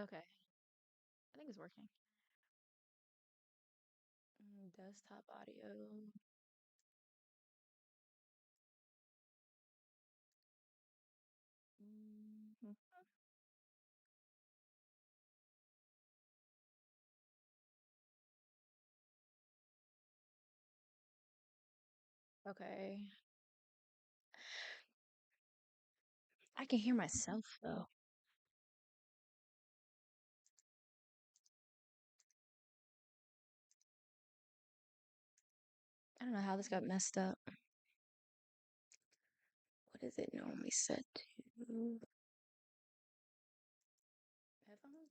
Okay, I think it's working. Desktop audio. Mhm. Okay. I can hear myself though. I don't know how this got messed up. What is it normally set to? Headphones?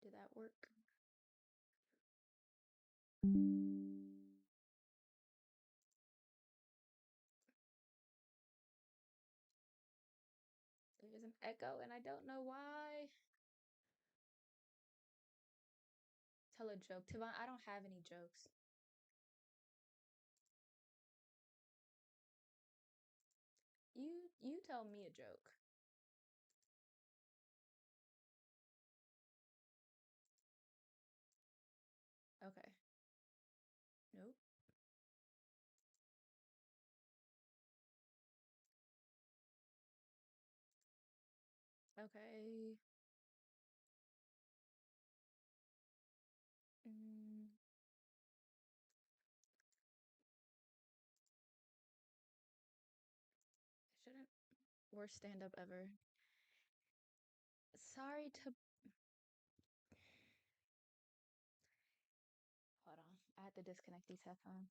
Did that work? There's an echo and I don't know why. Tell a joke. Tivon, I don't have any jokes. You tell me a joke. Okay. Nope. Okay. Mm, shouldn't. Worst stand up ever. Sorry to. Hold on. I had to disconnect these headphones.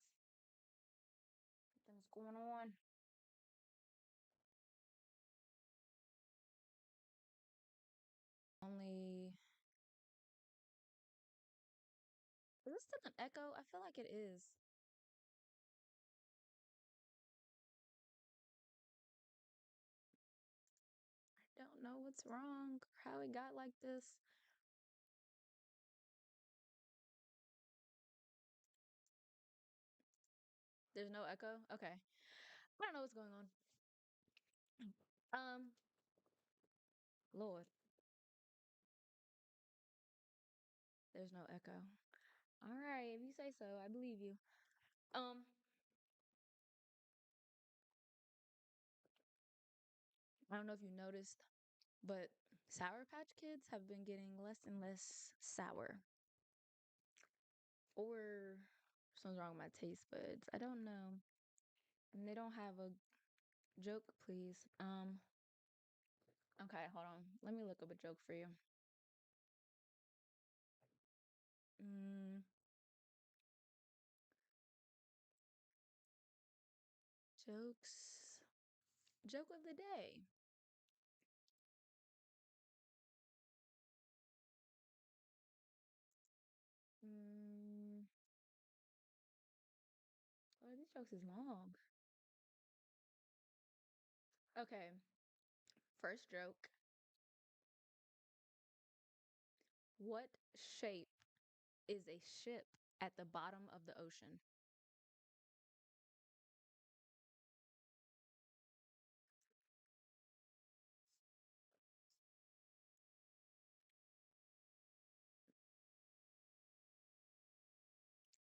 Something's going on. Only. Is this still an echo? I feel like it is. I don't know what's wrong. How it got like this. There's no echo? Okay. I don't know what's going on. Um, Lord, there's no echo. All right, if you say so, I believe you. Um, I don't know if you noticed, but Sour Patch Kids have been getting less and less sour. Or something's wrong with my taste buds. I don't know. And they don't have a joke, please. Okay, hold on. Let me look up a joke for you. Mm, jokes. Joke of the day. Mm, oh, these jokes is long. Okay, first joke. What shape is a ship at the bottom of the ocean?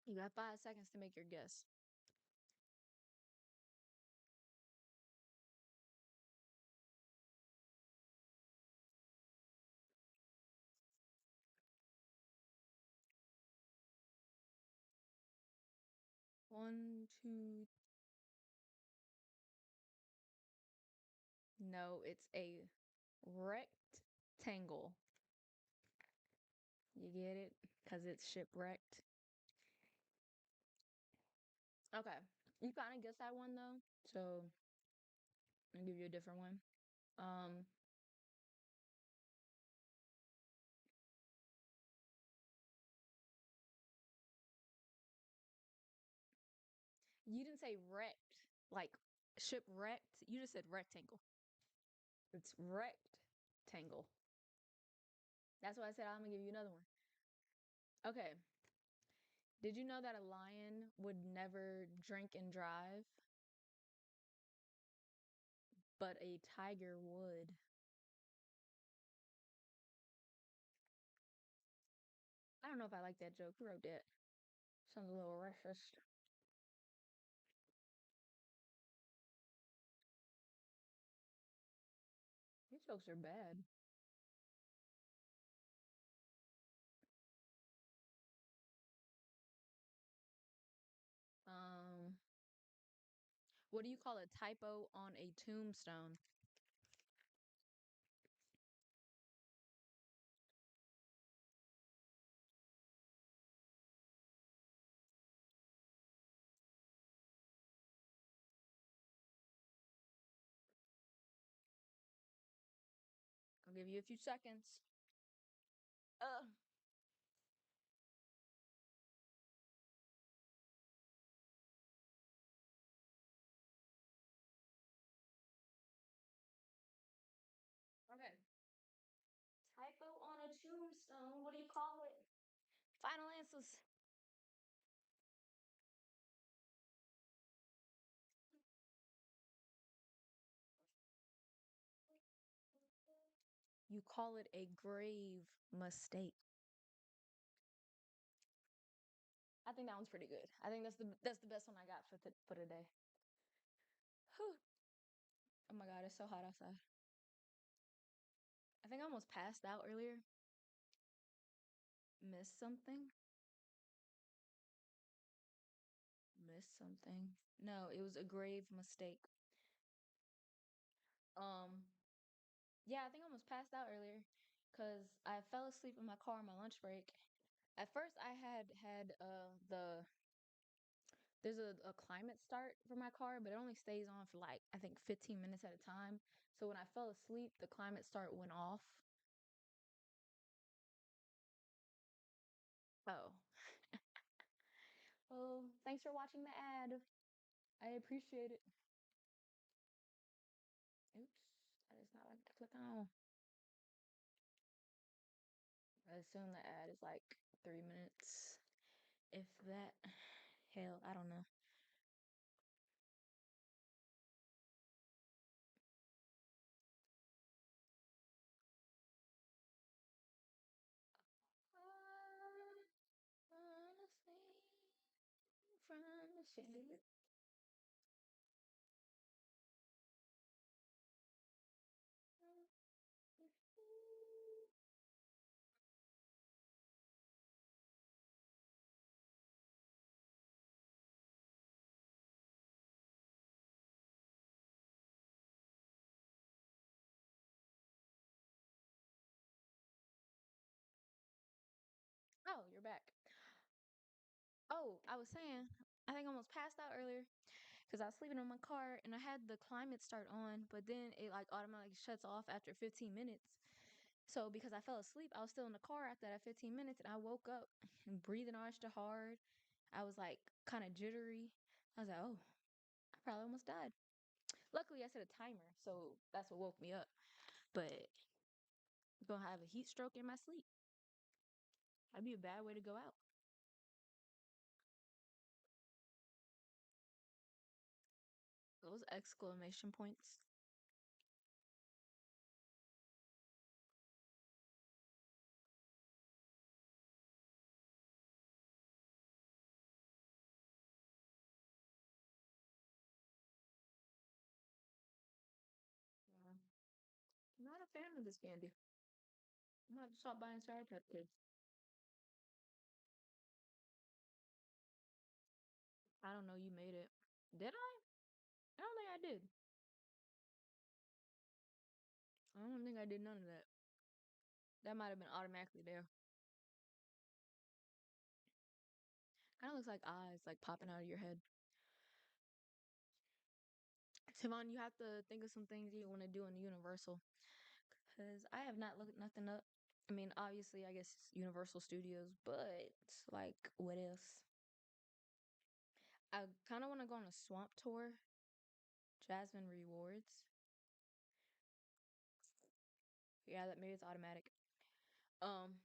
You got 5 seconds to make your guess. 1, 2. No, it's a rectangle. You get it? Because it's shipwrecked. Okay. You kind of guessed that one though. So I'll give you a different one. Um, you didn't say wrecked, like shipwrecked. You just said rectangle. It's rectangle. That's why I said I'm gonna give you another one. Okay. Did you know that a lion would never drink and drive, but a tiger would? know if I like that joke. Who wrote that? Sounds a little racist. These jokes are bad. Um, what do you call a typo on a tombstone? I'll give you a few seconds. Uh, okay. Typo on a tombstone. What do you call it? Final answers. You call it a grave mistake. I think that one's pretty good. I think that's the best one I got for today. Whew. Oh my god, it's so hot outside. I think I almost passed out earlier. Missed something? Missed something. No, it was a grave mistake. Um, yeah, I think I almost passed out earlier because I fell asleep in my car on my lunch break. At first, I had there's a climate start for my car, but it only stays on for like I think 15 minutes at a time. So when I fell asleep, the climate start went off. Oh, well, thanks for watching the ad. I appreciate it. Oops, that is not what I meant to click on. I assume the ad is like 3 minutes, if that. Hell, I don't know. Honestly, from the shade. Oh, you're back. Oh, I was saying, I think I almost passed out earlier because I was sleeping in my car and I had the climate start on, but then it like automatically shuts off after 15 minutes. So because I fell asleep, I was still in the car after that 15 minutes and I woke up and breathing extra hard. I was like kind of jittery. I was like, oh, I probably almost died. Luckily, I set a timer, so that's what woke me up. But I'm gonna have a heat stroke in my sleep. That'd be a bad way to go out. Those exclamation points. Yeah. I'm not a fan of this candy. I'm gonna have to stop buying Sour Patch Kids. I don't know you made it. Did I? I don't think I did. I don't think I did none of that. That might have been automatically there. Kind of looks like eyes like popping out of your head. Savon, you have to think of some things you want to do in Universal. Because I have not looked nothing up. I mean, obviously, I guess it's Universal Studios, but like, what else? I kind of want to go on a swamp tour. Jasmine rewards. Yeah, that maybe it's automatic. Um,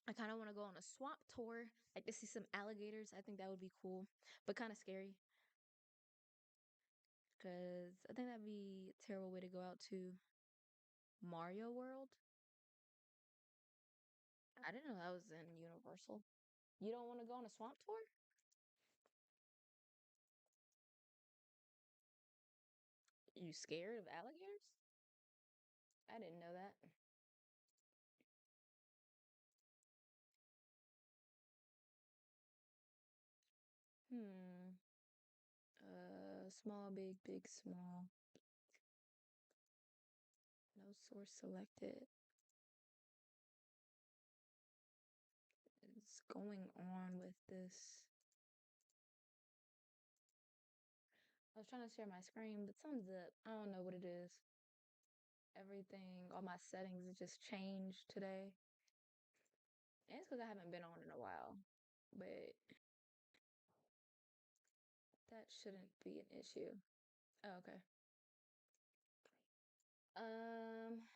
I kind of want to go on a swamp tour, like to see some alligators. I think that would be cool, but kind of scary because I think that'd be a terrible way to go out to Mario World. I didn't know that was in Universal. You don't want to go on a swamp tour? You scared of alligators? I didn't know that. Hmm. Small, big, big, small. No source selected. What's going on with this? I was trying to share my screen, but something's up. I don't know what it is. Everything, all my settings, it just changed today. And it's because I haven't been on in a while. But that shouldn't be an issue. Oh, okay. Um,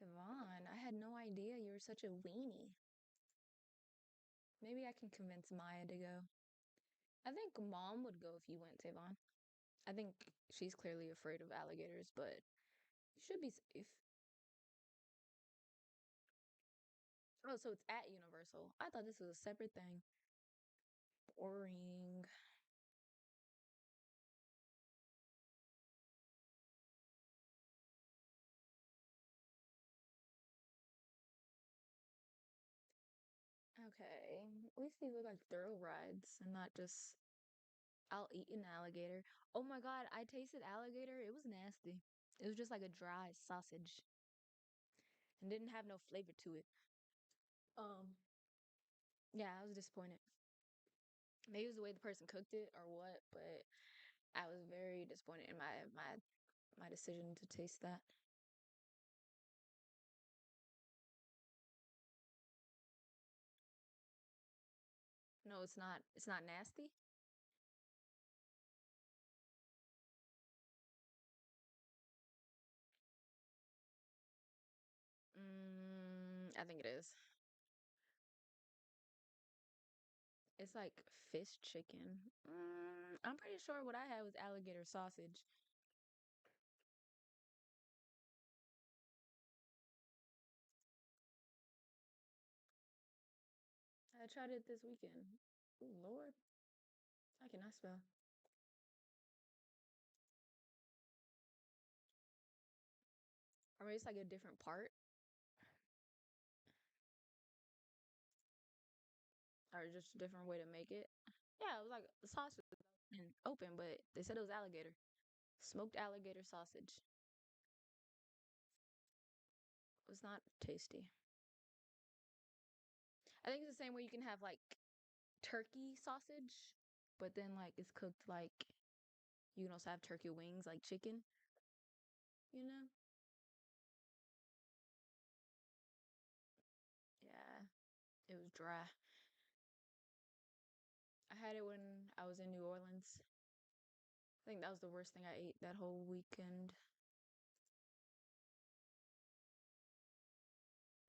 Yvonne, I had no idea you were such a weenie. Maybe I can convince Maya to go. I think mom would go if you went, Tavon. I think she's clearly afraid of alligators, but you should be safe. Oh, so it's at Universal. I thought this was a separate thing. Boring. Okay. At least these look like thrill rides and not just I'll eat an alligator. Oh my God, I tasted alligator. It was nasty. It was just like a dry sausage and didn't have no flavor to it. Um, yeah, I was disappointed. Maybe it was the way the person cooked it or what, but I was very disappointed in my decision to taste that. No, it's not. It's not nasty. I think it is. It's like fish chicken. I'm pretty sure what I had was alligator sausage. I tried it this weekend. Oh Lord, I cannot spell. Or maybe it's like a different part, or just a different way to make it. Yeah, it was like the sausage and open, but they said it was alligator, smoked alligator sausage. It was not tasty. I think it's the same way you can have like turkey sausage, but then like it's cooked like you can also have turkey wings like chicken, you know? Yeah, it was dry. I had it when I was in New Orleans. I think that was the worst thing I ate that whole weekend.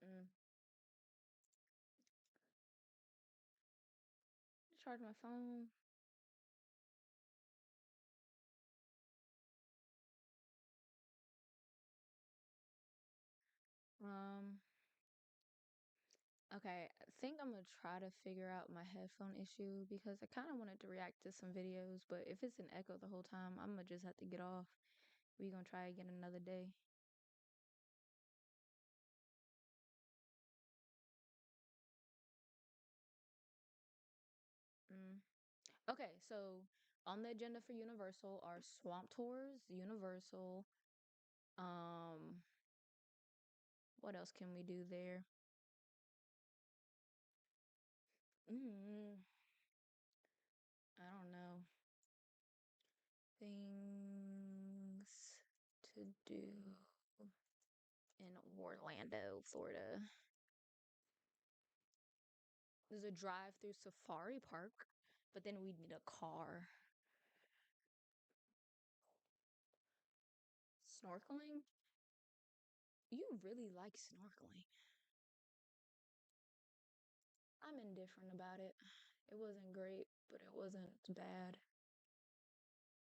Mm. Charge my phone. Um, okay, I think I'm gonna try to figure out my headphone issue because I kind of wanted to react to some videos, but if it's an echo the whole time, I'm gonna just have to get off. We gonna try again another day. Mm. Okay, so on the agenda for Universal are swamp tours, Universal. Um, what else can we do there? Mm, I don't know. Things to do in Orlando, Florida. There's a drive-through safari park, but then we'd need a car. Snorkeling? You really like snorkeling. I'm indifferent about it. It wasn't great, but it wasn't bad.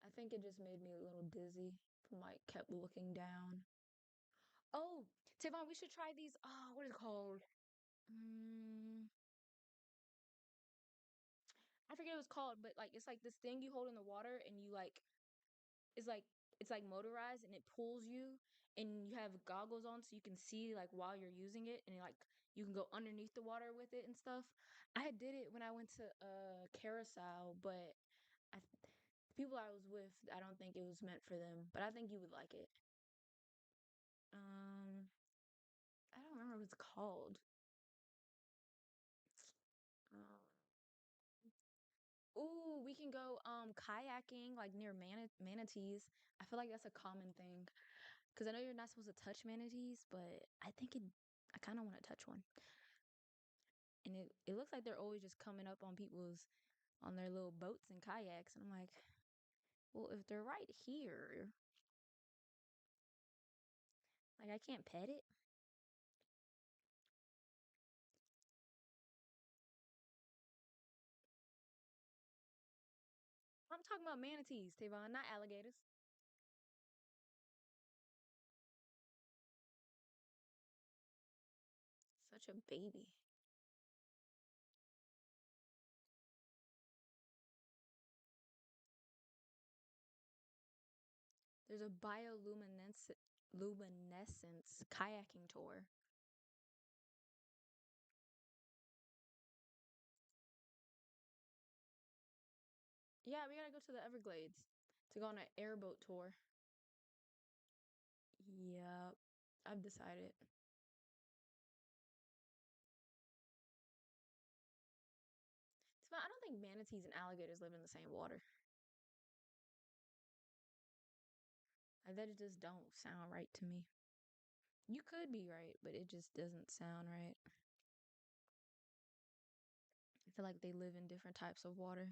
I think it just made me a little dizzy from like kept looking down. Oh, Tavon, we should try these. Oh, what is it called? Mm, I forget what it's called, but like it's like this thing you hold in the water and you like it's like it's like motorized and it pulls you and you have goggles on so you can see like while you're using it and like you can go underneath the water with it and stuff. I did it when I went to Carousel, but the people I was with, I don't think it was meant for them, but I think you would like it. Um, I don't remember what it's called. Um, Ooh, we can go kayaking like near manatees. I feel like that's a common thing because I know you're not supposed to touch manatees, but I kind of want to touch one. And it looks like they're always just coming up on people's on their little boats and kayaks, and I'm like, well, if they're right here, like I can't pet it. I'm talking about manatees, Tavon, not alligators. Such a baby. There's a luminescence kayaking tour. Yeah, we gotta go to the Everglades to go on an airboat tour. Yeah, I've decided. I don't think manatees and alligators live in the same water. Like, that just don't sound right to me. You could be right, but it just doesn't sound right. I feel like they live in different types of water.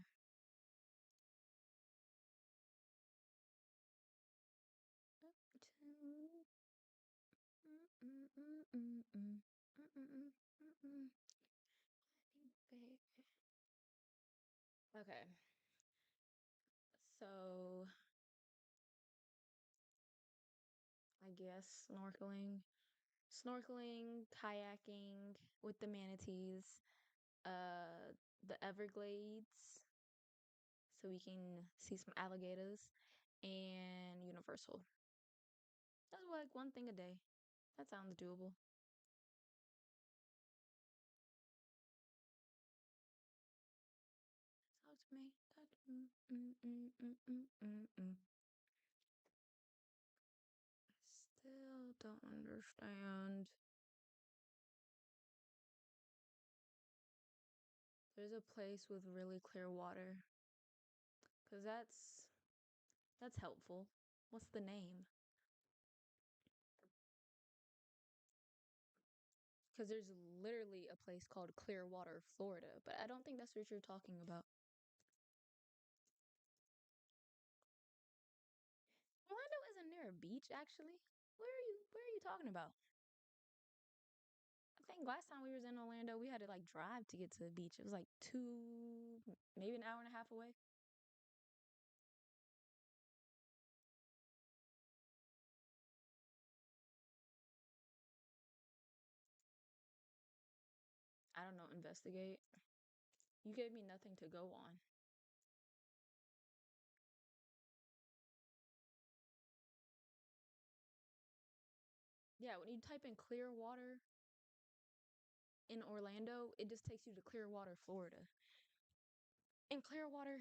Okay, so I guess snorkeling, kayaking with the manatees, uh, the Everglades, so we can see some alligators, and Universal. That's like one thing a day. That sounds doable. Talk to me. Talk to me. Still don't understand. There's a place with really clear water. Cause that's helpful. What's the name? Because there's literally a place called Clearwater, Florida, but I don't think that's what you're talking about. Orlando isn't near a beach, actually. Where are you talking about? I think last time we was in Orlando, we had to like drive to get to the beach. It was like maybe an hour and a half away. I don't know, investigate. You gave me nothing to go on. Yeah, when you type in Clearwater in Orlando, it just takes you to Clearwater, Florida. In Clearwater,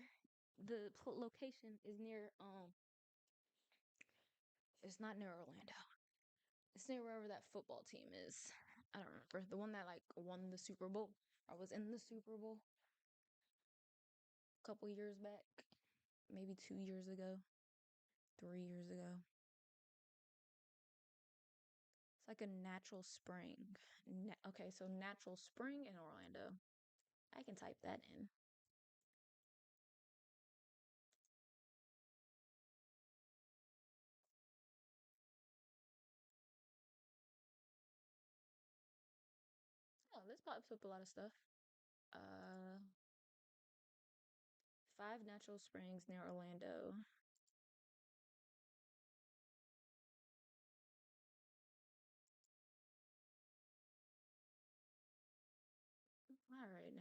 the location is near it's not near Orlando. It's near wherever that football team is. I don't remember. The one that like won the Super Bowl. I was in the Super Bowl a couple years back, maybe 2 years ago, 3 years ago. It's like a natural spring. Okay, so natural spring in Orlando. I can type that in. Oh, this pops up a lot of stuff. Uh, 5 natural springs near Orlando.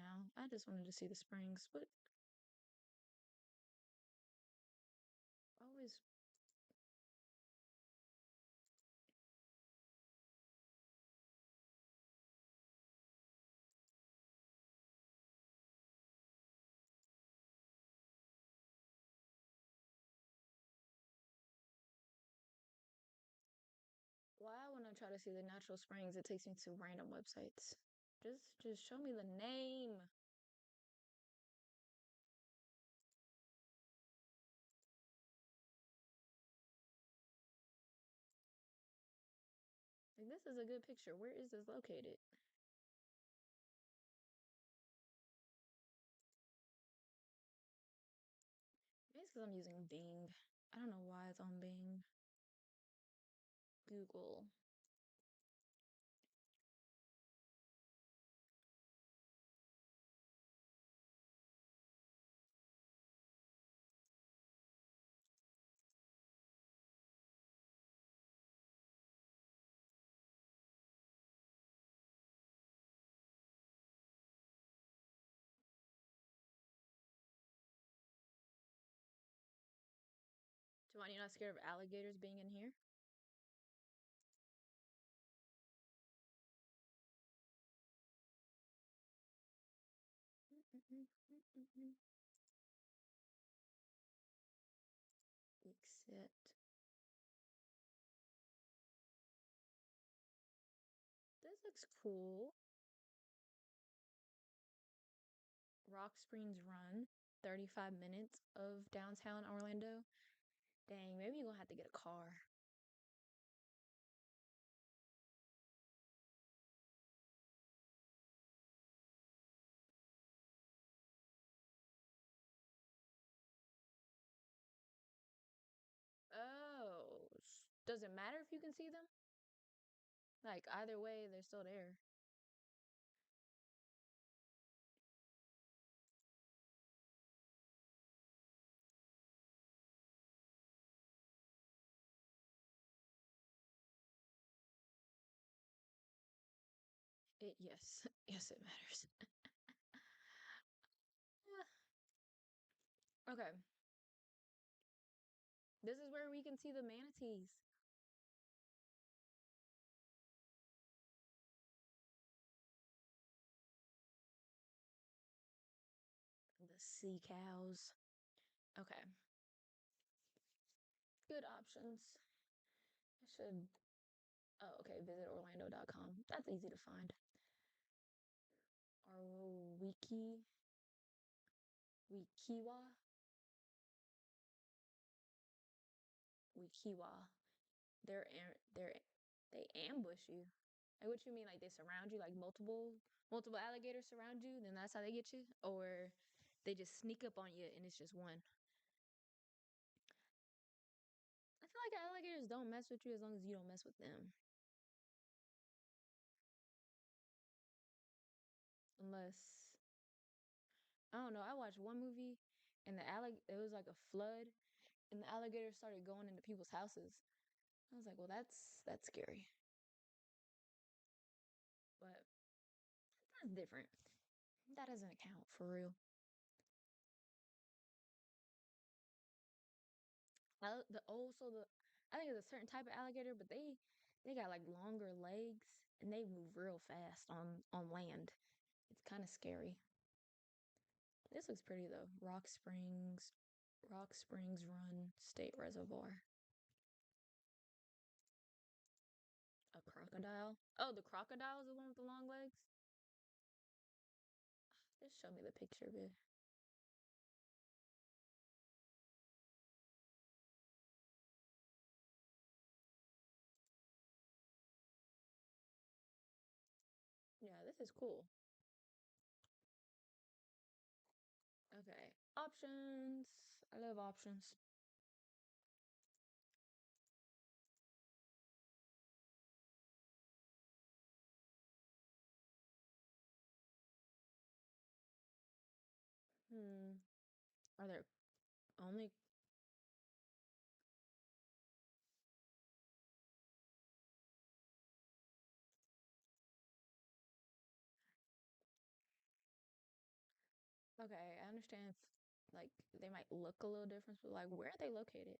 now. I just wanted to see the springs, but always. Why when I try to see the natural springs, it takes me to random websites. Just show me the name. Like this is a good picture. Where is this located? Maybe it's because I'm using Bing. I don't know why it's on Bing. Google. Do you're not scared of alligators being in here? Except this looks cool. Rock Springs Run, 35 minutes of downtown Orlando. Dang, maybe you're gonna have to get a car. Oh, does it matter if you can see them? Like either way, they're still there. Yes, yes, it matters. Okay, this is where we can see the manatees, the sea cows. Okay, good options. I should. Oh, okay. Visit Orlando.com. That's easy to find. Our Wikiwa, Wikiwa. They're they ambush you. Like what you mean? Like they surround you? Like multiple alligators surround you? Then that's how they get you? Or they just sneak up on you and it's just one? I feel like alligators don't mess with you as long as you don't mess with them. Unless I don't know. I watched one movie and it was like a flood and the alligators started going into people's houses. I was like, well, that's scary. But that's different. That doesn't count for real. The also the I think it's a certain type of alligator, but they got like longer legs and they move real fast on land. It's kind of scary. This looks pretty though. Rock Springs Run State Reservoir. A crocodile? Oh, the crocodile is the one with the long legs? Just show me the picture of it. Yeah, this is cool. Okay. Options. I love options. Hmm. Are there only Okay, I understand if like they might look a little different, but like where are they located?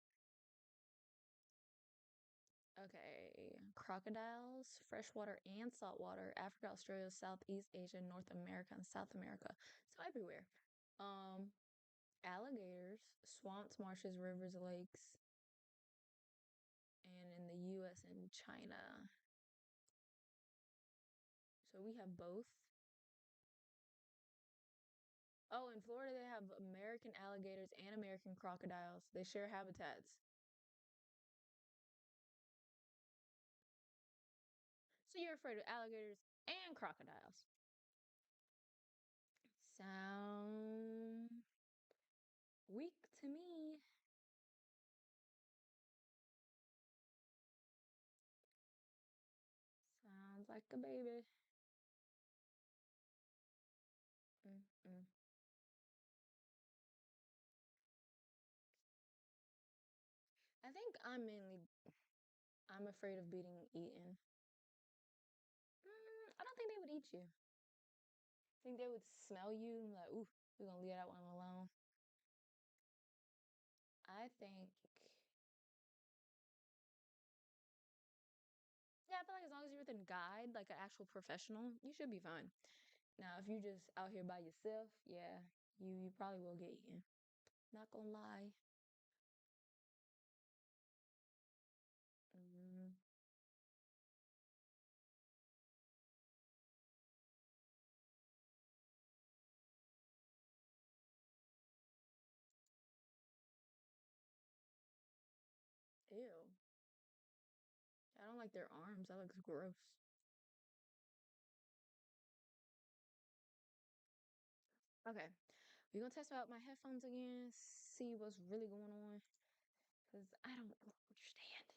Okay, crocodiles, freshwater and saltwater, Africa, Australia, Southeast Asia, North America, and South America. So everywhere. Um, alligators, swamps, marshes, rivers, lakes, and in the US and China. So we have both. Oh, in Florida they have American alligators and American crocodiles. They share habitats. So you're afraid of alligators and crocodiles. Sound weak to me. Sounds like a baby. Mm-mm. I think I'm afraid of being eaten. I don't think they would eat you. I think they would smell you and like, ooh, we're gonna leave that one alone. I think, yeah, I feel like as long as you're with a guide, like an actual professional, you should be fine. Now, if you just out here by yourself, yeah, you probably will get eaten. Not gonna lie. Mm, ew. I don't like their arms. That looks gross. Okay, we're gonna test out my headphones again, see what's really going on, because I don't understand.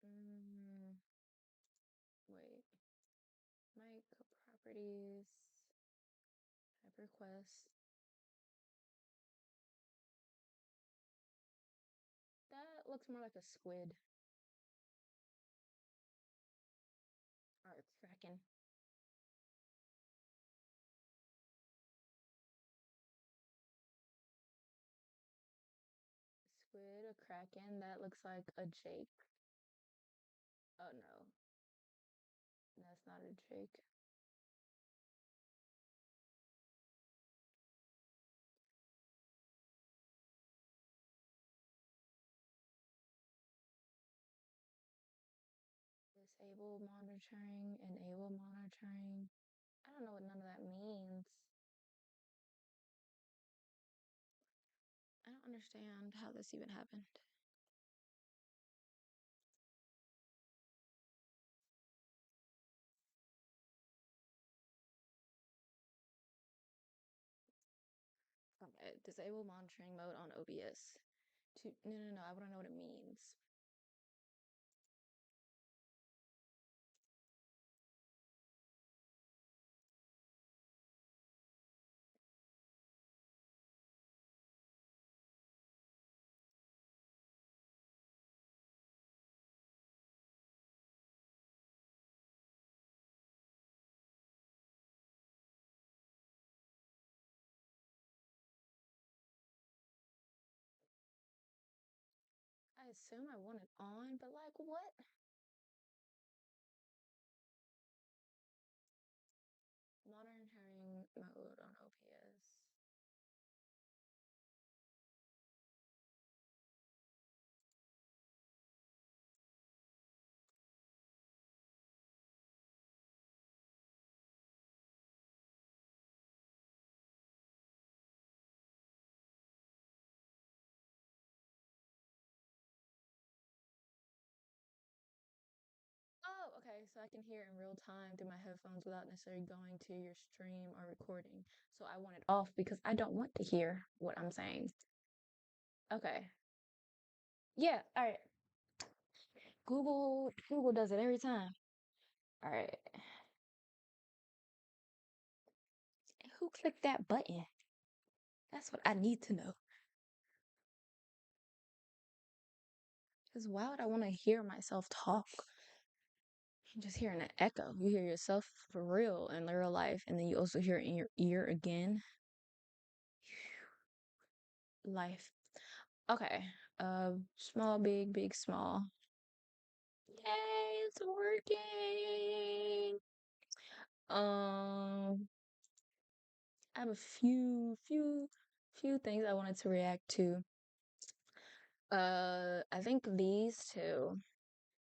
Mm, wait. Mic properties, type request. That looks more like a squid or a kraken. Squid, a kraken. That looks like a Jake. Oh no, that's not a Jake. Disable monitoring, enable monitoring. I don't know what none of that means. I don't understand how this even happened. Okay, disable monitoring mode on OBS. No. I want to know what it means. I assume I want it on, but like what? Monitoring mode on OBS. Oh, okay. So I can hear in real time through my headphones without necessarily going to your stream or recording. So I want it off because I don't want to hear what I'm saying. Okay. Yeah. All right. Google does it every time. All right. Who clicked that button? That's what I need to know. Because why would I want to hear myself talk? You're just hearing an echo. You hear yourself for real in real life, and then you also hear it in your ear again. Life. Okay. Small, big, big, small. Yay, it's working. I have a few things I wanted to react to. I think these two,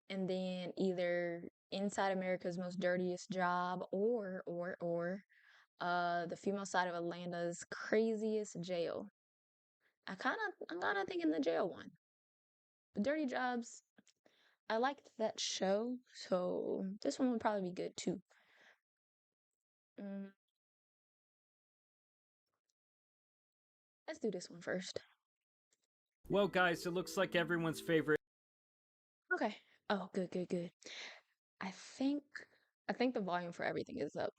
and then either Inside America's Most Dirtiest Job or the female side of Atlanta's craziest jail. I'm kind of thinking the jail one. The Dirty Jobs, I liked that show, so this one would probably be good too. Let's do this one first. Well, guys, it looks like everyone's favorite. Okay. Oh, good. I think the volume for everything is up.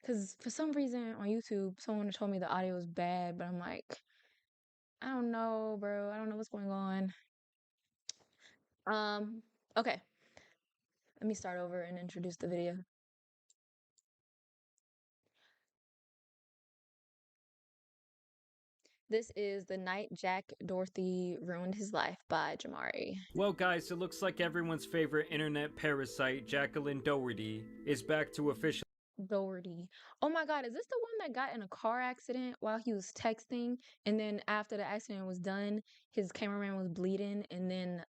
Because for some reason on YouTube, someone told me the audio is bad, but I'm like, I don't know, bro. I don't know what's going on. Okay. Let me start over and introduce the video. This is The Night Jack Dorothy Ruined His Life by Jamari. Well, guys, it looks like everyone's favorite internet parasite, Jacqueline Doherty, is back to officially. Doherty. Oh my God, is this the one that got in a car accident while he was texting? And then after the accident was done, his cameraman was bleeding, and then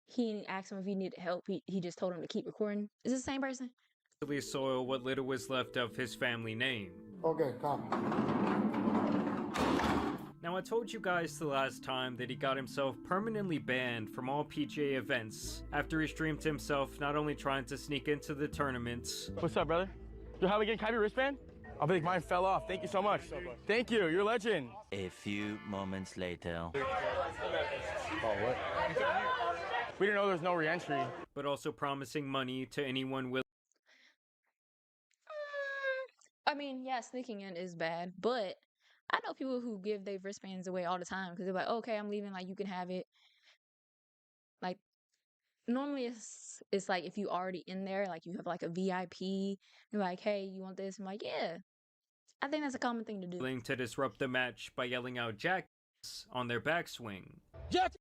he asked him if he needed help. He just told him to keep recording. Is this the same person? Soil what little was left of his family name. Okay, copy. Now, I told you guys the last time that he got himself permanently banned from all PGA events after he streamed himself not only trying to sneak into the tournaments. What's up, brother? Yo, how we getting? Can I have your wristband? I think mine fell off. Thank you so much. Thank you. You're a legend. A few moments later. Oh, what? We didn't know there was no re-entry. But also promising money to anyone willing. I mean, yeah, sneaking in is bad, but I know people who give their wristbands away all the time because they're like, okay, I'm leaving, like, you can have it. Like, normally it's like if you already in there, like you have like a VIP, you're like, hey, you want this? I'm like, yeah. I think that's a common thing to do. Willing to disrupt the match by yelling out Jack on their backswing. Jack!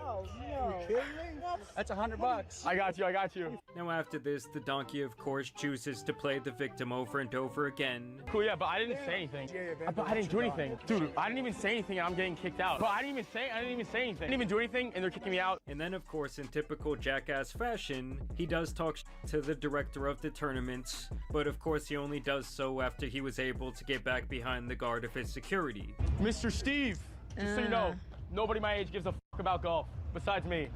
Oh, no. You kidding me? That's $100. I got you. Now after this, the donkey of course chooses to play the victim over and over again. Cool, yeah, but I didn't say anything. But I didn't do anything. Dude, I didn't even say anything and I'm getting kicked out. But I didn't even say anything. I didn't even do anything and they're kicking me out. And then of course, in typical jackass fashion, he does talk to the director of the tournament, but of course he only does so after he was able to get back behind the guard of his security. Mr. Steve, just so you know, nobody my age gives a fuck about golf, besides me.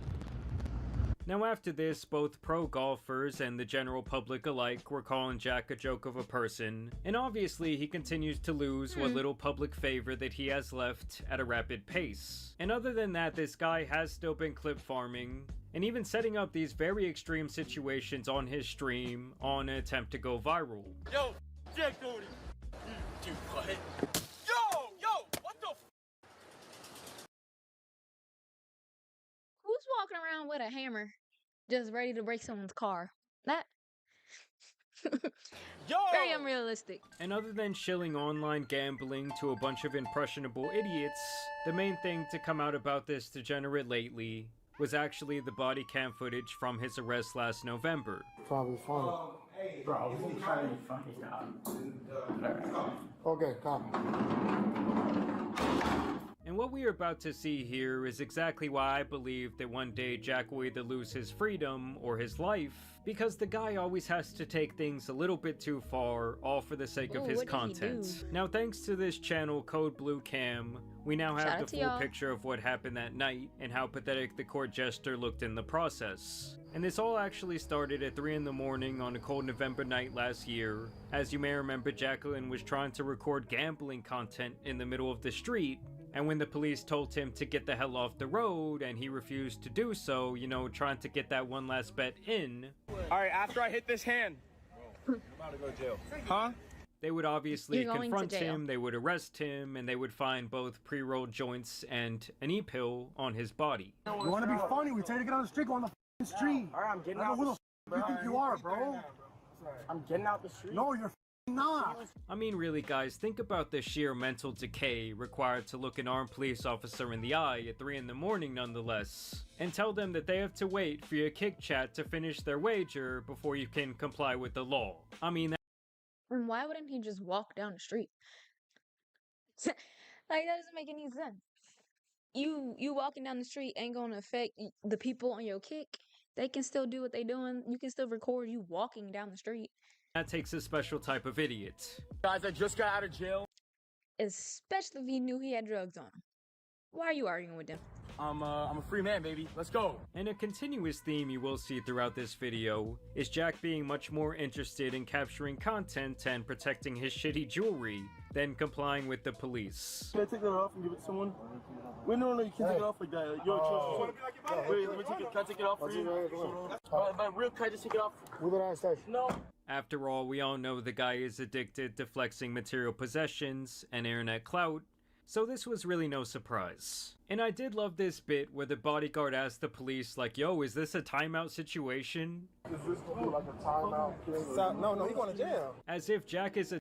Now after this, both pro golfers and the general public alike were calling Jack a joke of a person, and obviously he continues to lose what little public favor that he has left at a rapid pace. And other than that, this guy has still been clip farming, and even setting up these very extreme situations on his stream on an attempt to go viral. Yo, Jack Doherty. Dude, what? Yo, what the Who's walking around with a hammer just ready to break someone's car? That Yo! very unrealistic. And other than shilling online gambling to a bunch of impressionable idiots, the main thing to come out about this degenerate lately was actually the body cam footage from his arrest last November. Probably funny. Bro, he's trying to be funny, dog. Okay, copy. And what we are about to see here is exactly why I believe that one day Jack will either lose his freedom or his life, because the guy always has to take things a little bit too far, all for the sake of his content. Now thanks to this channel, Code Blue Cam, we now have the full picture of what happened that night and how pathetic the court jester looked in the process. And this all actually started at 3 in the morning on a cold November night last year. As you may remember, Jacqueline was trying to record gambling content in the middle of the street, and when the police told him to get the hell off the road and he refused to do so, you know, trying to get that one last bet in. Alright, after I hit this hand. You're about to go to jail. Huh? They would obviously You're going to confront jail. him, they would arrest him, and they would find both pre-rolled joints and an e-pill on his body. You want to be funny? We tell you to get on the street, go on the f***ing street. All right, I'm getting I out don't know the who the f*** you think you are, bro. I'm getting out the street. No, you're f***ing not. I mean, really, guys, think about the sheer mental decay required to look an armed police officer in the eye at 3 in the morning, nonetheless, and tell them that they have to wait for your kick chat to finish their wager before you can comply with the law. I mean, And why wouldn't he just walk down the street? Like, that doesn't make any sense. You walking down the street ain't gonna affect the people on your kick. They can still do what they doing. You can still record you walking down the street. that takes a special type of idiot. Guys, I just got out of jail. Especially if he knew he had drugs on him. Why are you arguing with them? I'm a free man, baby. Let's go. And a continuous theme you will see throughout this video is Jack being much more interested in capturing content and protecting his shitty jewelry than complying with the police. Can I take that off and give it to someone? Wait, no, you can't take it off like that. Yo, wait, let me take it. Can I take it off for you? But real, can I just take it off? With an Anastasia. No. After all, we all know the guy is addicted to flexing material possessions and internet clout, so this was really no surprise. And I did love this bit where the bodyguard asked the police, like, yo, is this a timeout situation? Is this gonna be like a timeout thing? No, you're going to jail. As if Jack is a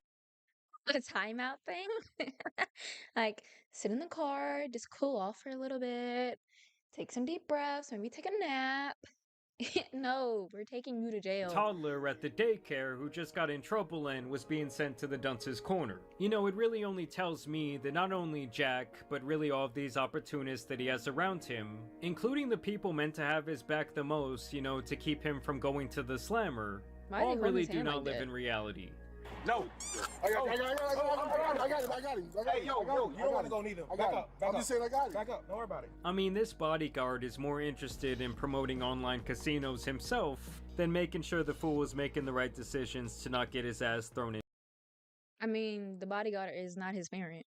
A timeout thing? Like, sit in the car, just cool off for a little bit, take some deep breaths, maybe take a nap. No, we're taking you to jail. toddler at the daycare who just got in trouble and was being sent to the dunce's corner. You know, it really only tells me that not only Jack, but really all of these opportunists that he has around him, including the people meant to have his back the most, you know, to keep him from going to the slammer, Why did he all hold really his do hand not like live that? in reality. No. I got him. Hey, yo, you don't want to go neither. Back up. I'm just saying I got it. Back up. Don't worry about it. I mean, this bodyguard is more interested in promoting online casinos himself than making sure the fool is making the right decisions to not get his ass thrown in. I mean, the bodyguard is not his parent.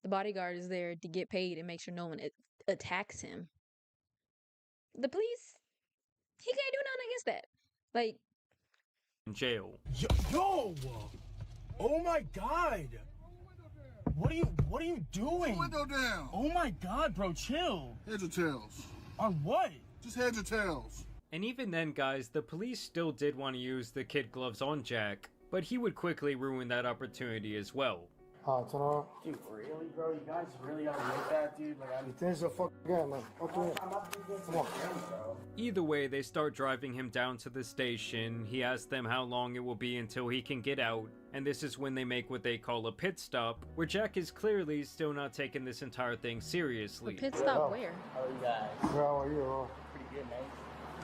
The bodyguard is there to get paid and make sure no one attacks him. The police, he can't do nothing against that. Like, Jail. Yo! Oh my God! What are you doing? Window down. Oh my God, bro, chill. Heads or tails? On what? Just heads or tails. And even then, guys, the police still did want to use the kid gloves on Jack, but he would quickly ruin that opportunity as well. Turn on. Dude, really, bro? You guys really gotta make that, dude? Like, I'm Finish the fuck again, man. Okay. Come on. Either way, they start driving him down to the station. He asks them how long it will be until he can get out, and this is when they make what they call a pit stop, where Jack is clearly still not taking this entire thing a seriously. pit stop where? How are you guys? How are you, bro? Pretty good, man.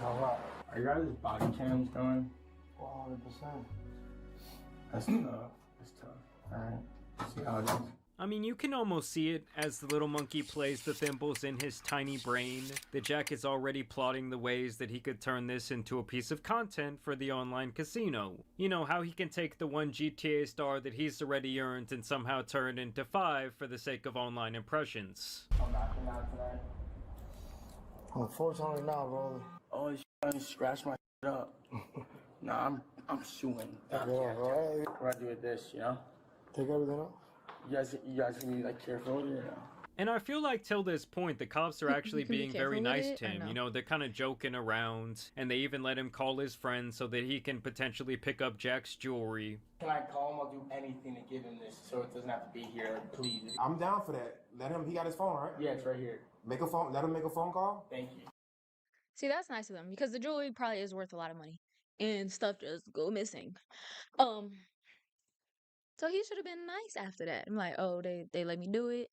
All right. Are your guys' body cams going? 100%. That's tough. That's tough. Alright. See how it is. I mean, you can almost see it as the little monkey plays the thimbles in his tiny brain, that Jack is already plotting the ways that he could turn this into a piece of content for the online casino. You know, how he can take the one GTA star that he's already earned and somehow turn it into 5 for the sake of online impressions. I'm knocking out tonight. Unfortunately, not, brother. Oh, this shit scratched my up. Nah, I'm suing. Yeah, right. What do I do with this, you know? Take everything up. You guys can be like careful with it, or no? And I feel like till this point, the cops are actually You can be being very careful with nice it, to or him. no? You know, they're kind of joking around, and they even let him call his friends so that he can potentially pick up Jack's jewelry. Can I call him? I'll do anything to give him this so it doesn't have to be here. Like, please. I'm down for that. Let him. He got his phone, right? Yeah, it's right here. Make a phone. Let him make a phone call. Thank you. See, that's nice of them because the jewelry probably is worth a lot of money and stuff just go missing. So he should have been nice after that. I'm like, oh, they let me do it.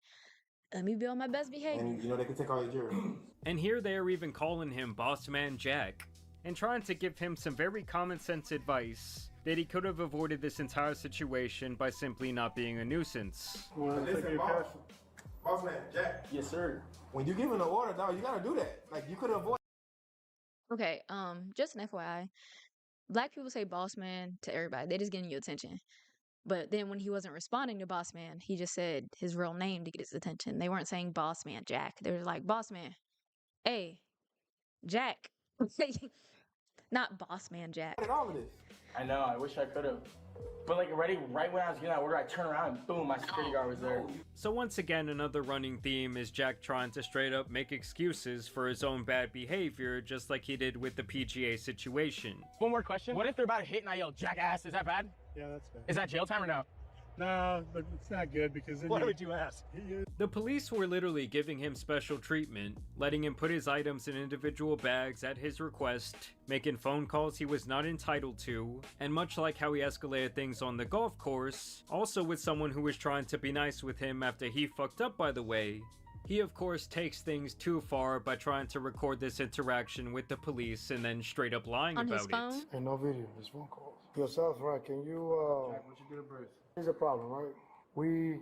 Let me be on my best behavior. And you know they can take all your jewelry. And here they are even calling him Boss Man Jack, and trying to give him some very common sense advice that he could have avoided this entire situation by simply not being a nuisance. Listen, boss man, Jack. Yes, sir. When you give him the order, dog, you gotta do that. Like you could avoid. Okay, just an FYI, black people say boss man to everybody. They just getting you attention. But then when he wasn't responding to boss man, he just said his real name to get his attention. They weren't saying boss man Jack. They were like, boss man, hey, Jack. Not boss man Jack. Did all of this. I know, I wish I could have. But like right when I was getting out of order, I turned around and boom, my security guard was there. So once again, another running theme is Jack trying to straight up make excuses for his own bad behavior, just like he did with the PGA situation. One more question. What if they're about to hit and I yell, jackass? Is that bad? Yeah, that's bad. Is that jail time or no? No, but it's not good because then Why would you ask? The police were literally giving him special treatment, letting him put his items in individual bags at his request, making phone calls he was not entitled to, and much like how he escalated things on the golf course, also with someone who was trying to be nice with him after he fucked up, by the way, he of course takes things too far by trying to record this interaction with the police and then straight up lying On about his phone? it. And no video, just phone calls. Yourself, right? Can you, Jack, once you get a birth. here's the problem, right? We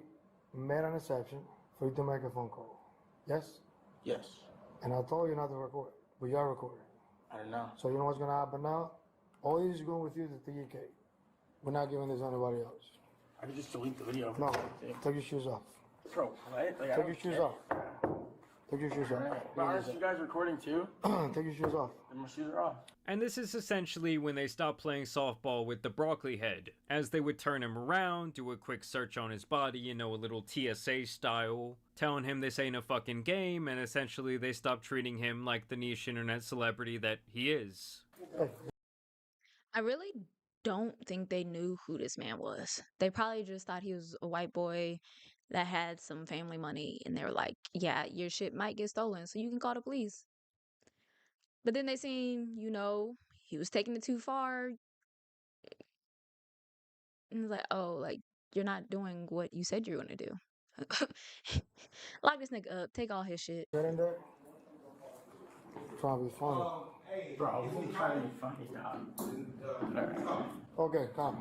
made an exception for you to make a phone call. Yes? Yes. And I told you not to record, but you are recording. I don't know. So you know what's gonna happen now? All these is going with you to 3K. We're not giving this to anybody else. I could just delete the video. No, take your shoes off. Bro, what? Like, I Take don't your shoes care. off. Take your shoes off. But aren't you guys recording too? Take your shoes off. And my shoes are off. And this is essentially when they stopped playing softball with the broccoli head, as they would turn him around, do a quick search on his body, you know, a little TSA style, telling him this ain't a fucking game, and essentially they stopped treating him like the niche internet celebrity that he is. I really don't think they knew who this man was. They probably just thought he was a white boy that had some family money, and they were like, yeah, your shit might get stolen, so you can call the police. But then they seen, you know, he was taking it too far. And it's like, oh, like, you're not doing what you said you were going to do. Lock this nigga up. Take all his shit. Get in there. Trying to be funny. Bro, I'm trying to be funny, dog. Okay, come.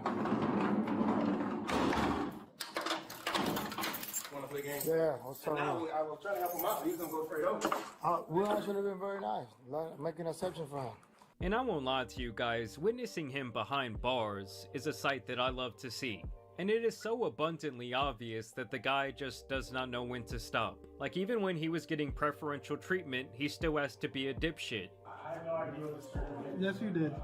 Want to play games? Yeah, I was telling Now, you. I was trying to help him out. He was going to go straight over. We all should have been very nice. Make an exception for him. And I won't lie to you guys, witnessing him behind bars is a sight that I love to see. And it is so abundantly obvious that the guy just does not know when to stop. Like, even when he was getting preferential treatment, he still has to be a dipshit. I have no idea what this is. Yes, you did.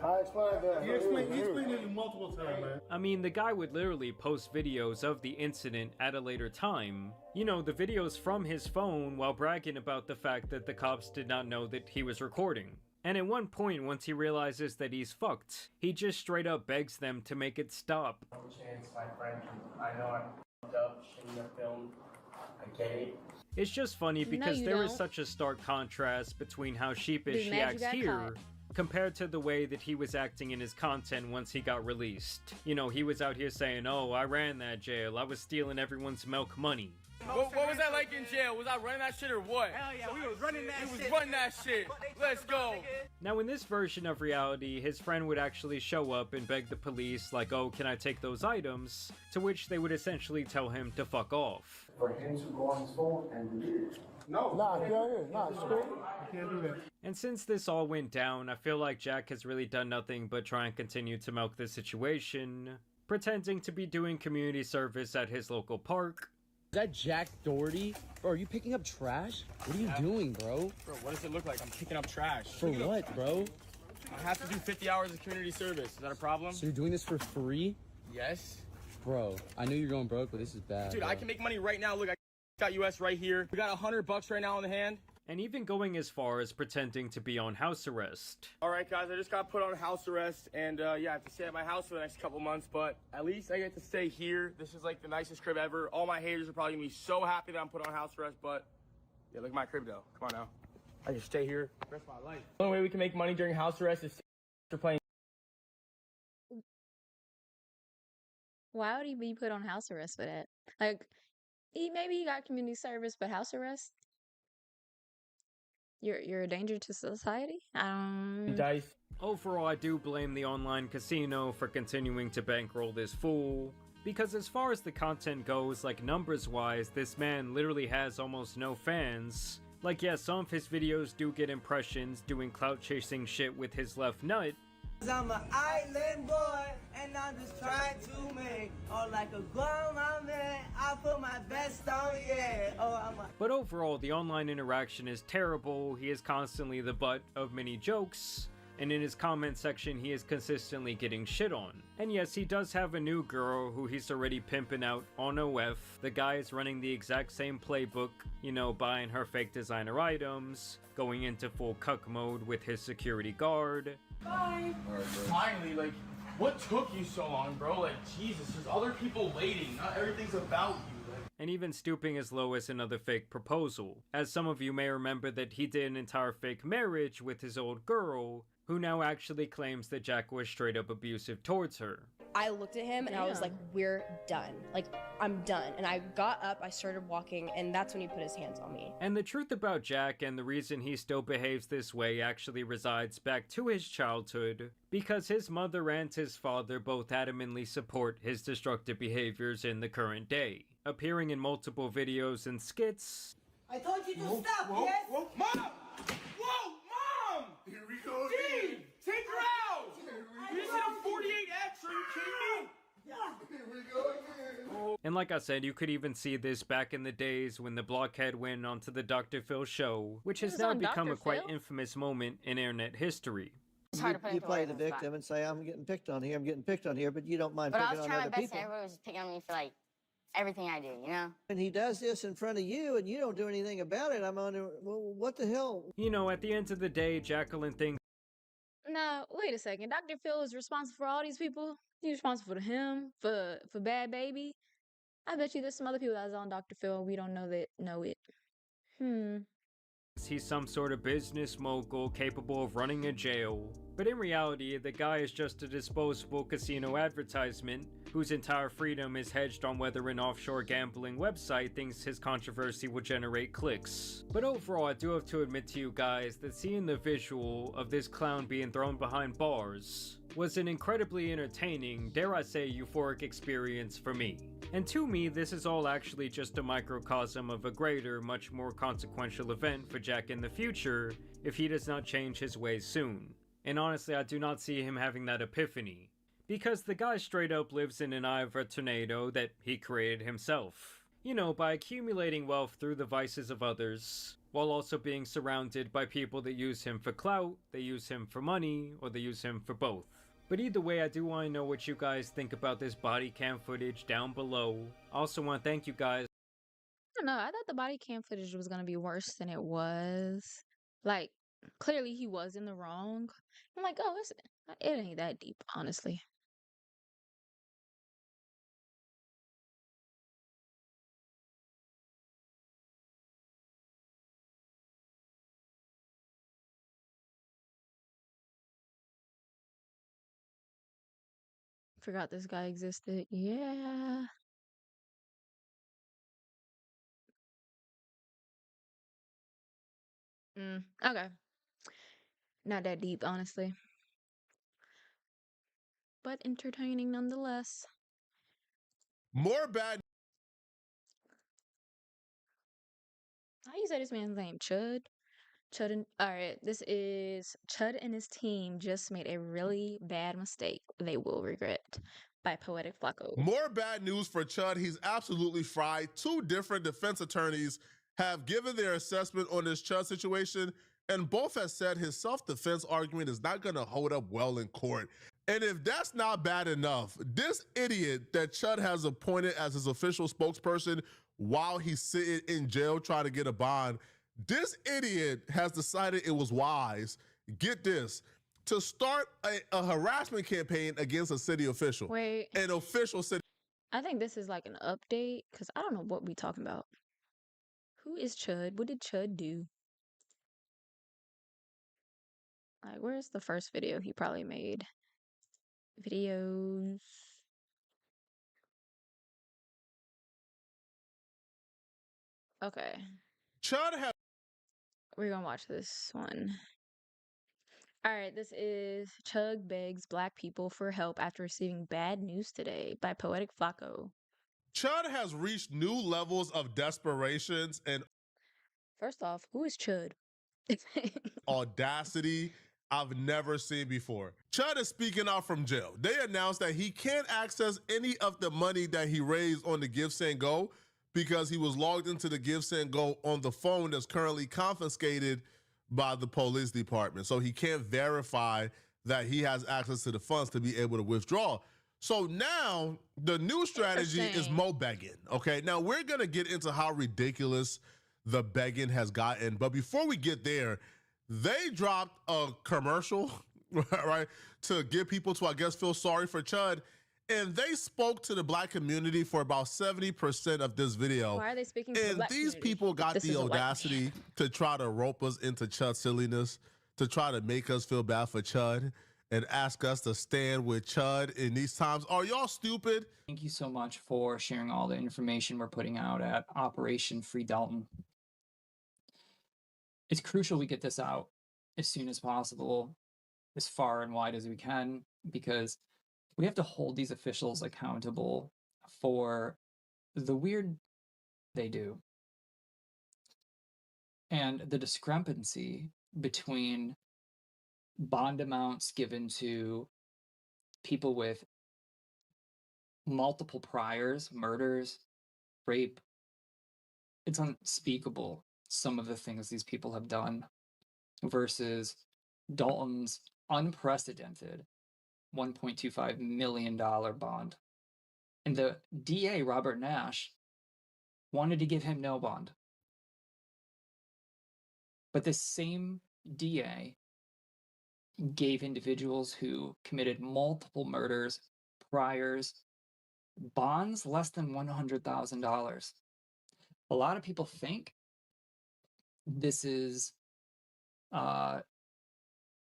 I explained that. You explained it multiple times, man. I mean, the guy would literally post videos of the incident at a later time. You know, the videos from his phone while bragging about the fact that the cops did not know that he was recording. And at one point, once he realizes that he's fucked, he just straight up begs them to make it stop. No chance, my friend. I know I fucked up, shouldn't have filmed. I get it. It's just funny No, because you there is don't. such a stark contrast between how sheepish Be he mad you acts got here caught. compared to the way that he was acting in his content once he got released. You know, he was out here saying, oh, I ran that jail, I was stealing everyone's milk money. What was that like in jail? Was I running that shit or what? Hell yeah, we was running that shit. We was running that shit. Let's go. Now, in this version of reality, his friend would actually show up and beg the police, like, oh, can I take those items? To which they would essentially tell him to fuck off. For him to go on his phone and delete it. No. Nah, it's cool. You can't do that. And since this all went down, I feel like Jack has really done nothing but try and continue to milk the situation, pretending to be doing community service at his local park. Is that Jack Doherty? Bro, are you picking up trash? What are you doing, bro? Bro, what does it look like? I'm picking up trash. For what, bro? I have to do 50 hours of community service. Is that a problem? So you're doing this for free? Yes. Bro, I know you're going broke, but this is bad. Dude, bro. I can make money right now. Look, I got US right here. We got $100 right now in the hand. And even going as far as pretending to be on house arrest. All right, guys, I just got put on house arrest, and yeah, I have to stay at my house for the next couple months, but at least I get to stay here. This is like the nicest crib ever. All my haters are probably gonna be so happy that I'm put on house arrest, but yeah, look at my crib though. Come on now. I can stay here the rest of my life. The only way we can make money during house arrest is for playing. Why would he be put on house arrest for that? Like, maybe he got community service, but house arrest? You're a danger to society? Dice. Overall, I do blame the online casino for continuing to bankroll this fool. Because as far as the content goes, like numbers-wise, this man literally has almost no fans. Like, yeah, some of his videos do get impressions doing clout-chasing shit with his left nut. I'm an island boy, and I'm just trying to make all like a grown man. I put my best on, yeah. Oh, I'm a But overall, the online interaction is terrible, he is constantly the butt of many jokes, and in his comment section he is consistently getting shit on. And yes, he does have a new girl who he's already pimping out on OF. The guy is running the exact same playbook, you know, buying her fake designer items, going into full cuck mode with his security guard. Bye! Finally, like, what took you so long, bro? Like, Jesus, there's other people waiting. Not everything's about you. And even stooping as low as another fake proposal, as some of you may remember that he did an entire fake marriage with his old girl, who now actually claims that Jack was straight up abusive towards her. I looked at him and I was like, we're done. Like, I'm done. And I got up, I started walking, and that's when he put his hands on me. And the truth about Jack and the reason he still behaves this way actually resides back to his childhood, because his mother and his father both adamantly support his destructive behaviors in the current day, appearing in multiple videos and skits. I told you to stop, yes? Whoa, Mom! Whoa, Mom! Here we go Dean, again. take her out! You said a 48X, are you kidding me? Here we go again. And like I said, you could even see this back in the days when the blockhead went onto the Dr. Phil show, which has now become a quite infamous moment in internet history. You play the victim and say, I'm getting picked on here, but you don't mind picking on other people. But I was trying my best, and everyone was picking on me for, like, everything I do, you know? And he does this in front of you, and you don't do anything about it. I'm on, well, what the hell? You know, at the end of the day, Jacqueline thinks... No, wait a second. Dr. Phil is responsible for all these people? He's responsible for him, for Bad Baby? I bet you there's some other people that's on Dr. Phil we don't know it. He's some sort of business mogul capable of running a jail. But in reality, the guy is just a disposable casino advertisement whose entire freedom is hedged on whether an offshore gambling website thinks his controversy will generate clicks. But overall, I do have to admit to you guys that seeing the visual of this clown being thrown behind bars was an incredibly entertaining, dare I say euphoric experience for me. And to me, this is all actually just a microcosm of a greater, much more consequential event for Jack in the future if he does not change his ways soon. And honestly, I do not see him having that epiphany, because the guy straight up lives in an eye of a tornado that he created himself. You know, by accumulating wealth through the vices of others, while also being surrounded by people that use him for clout, they use him for money, or they use him for both. But either way, I do want to know what you guys think about this body cam footage down below. I also want to thank you guys. I don't know, I thought the body cam footage was gonna be worse than it was. Like, clearly he was in the wrong. I'm like, oh, it ain't that deep, honestly. Forgot this guy existed. Yeah. Okay. Not that deep, honestly. But entertaining nonetheless. More bad. How you say this man's name? Chud? Alright, this is Chud and his team just made a really bad mistake they will regret by Poetic Flacco. More bad news for Chud. He's absolutely fried. Two different defense attorneys have given their assessment on this Chud situation, and both have said his self-defense argument is not going to hold up well in court. And if that's not bad enough, this idiot that Chud has appointed as his official spokesperson while he's sitting in jail trying to get a bond, this idiot has decided it was wise, get this, to start a harassment campaign against a city official. Wait. An official city. I think this is like an update, because I don't know what we talking about. Who is Chud? What did Chud do? Like, where's the first video he probably made? Videos. Okay. Chud has... We're gonna watch this one. Alright, this is Chug begs black people for help after receiving bad news today by Poetic Flacco. Chud has reached new levels of desperations and... First off, who is Chud? Audacity I've never seen before. Chud is speaking out from jail. They announced that he can't access any of the money that he raised on the GiveSendGo because he was logged into the GiveSendGo on the phone that's currently confiscated by the police department. So he can't verify that he has access to the funds to be able to withdraw. So now the new strategy is mo begging. Okay, now we're gonna get into how ridiculous the begging has gotten. But before we get there, they dropped a commercial, right, to get people to, I guess, feel sorry for Chud. And they spoke to the black community for about 70% of this video. Why are they speaking to the black these community? people got This the is a white man. audacity to try to rope us into Chud silliness, to try to make us feel bad for Chud and ask us to stand with Chud in these times. Are y'all stupid? Thank you so much for sharing all the information we're putting out at Operation Free Dalton. It's crucial we get this out as soon as possible, as far and wide as we can, because we have to hold these officials accountable for the weird they do. And the discrepancy between bond amounts given to people with multiple priors, murders, rape, it's unspeakable, some of the things these people have done, versus Dalton's unprecedented $1.25 million bond. And the DA, Robert Nash, wanted to give him no bond. But this same DA gave individuals who committed multiple murders, priors, bonds less than $100,000. A lot of people think this is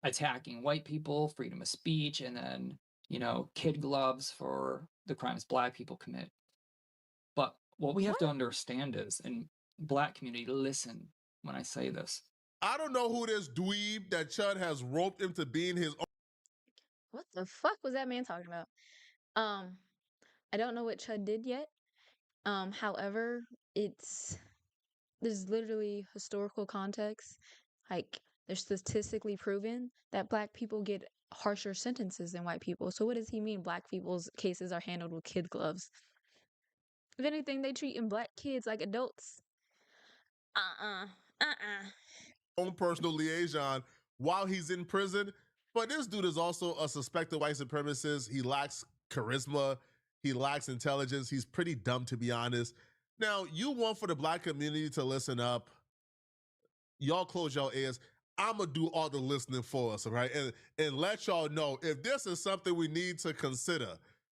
attacking white people, freedom of speech, and then, you know, kid gloves for the crimes black people commit. But what we have to understand is, and black community, listen when I say this. I don't know who this dweeb that Chud has roped into being his own. What the fuck was that man talking about? I don't know what Chud did yet. However, there's literally historical context. Like, they're statistically proven that black people get harsher sentences than white people. So what does he mean black people's cases are handled with kid gloves? If anything, they treating black kids like adults. Own personal liaison while he's in prison. But this dude is also a suspected white supremacist. He lacks charisma. He lacks intelligence. He's pretty dumb, to be honest. Now, you want for the black community to listen up. Y'all close your ears. I'm going to do all the listening for us, all right? And let y'all know if this is something we need to consider,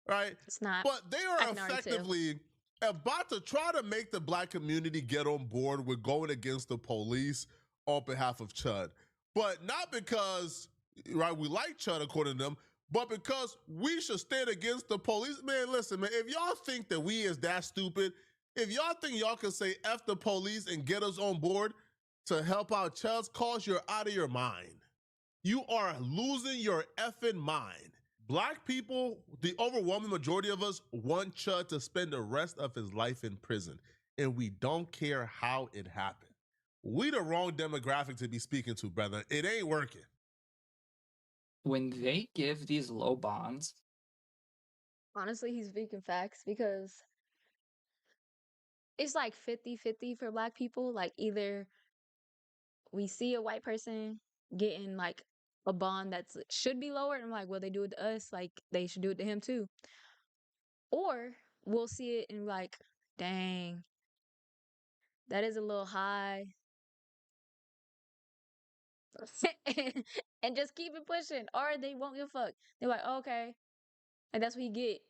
right? It's not. But they are effectively about to try to make the black community get on board with going against the police on behalf of Chud. But not because, right, we like Chud according to them, but because we should stand against the police. Man, listen, man, if y'all think that we is that stupid, if y'all think y'all can say F the police and get us on board to help out Chud's cause, you're out of your mind. You are losing your effing mind. Black people, the overwhelming majority of us, want Chud to spend the rest of his life in prison, and we don't care how it happened. We the wrong demographic to be speaking to, brother. It ain't working. When they give these low bonds, honestly, he's speaking facts, because it's like 50-50 for black people. Like, either we see a white person getting like a bond that's should be lower, and I'm like, well, they do it to us, like they should do it to him too. Or we'll see it and like, dang, that is a little high. And just keep it pushing. Or they won't give a fuck. They're like, oh, okay. And that's what you get.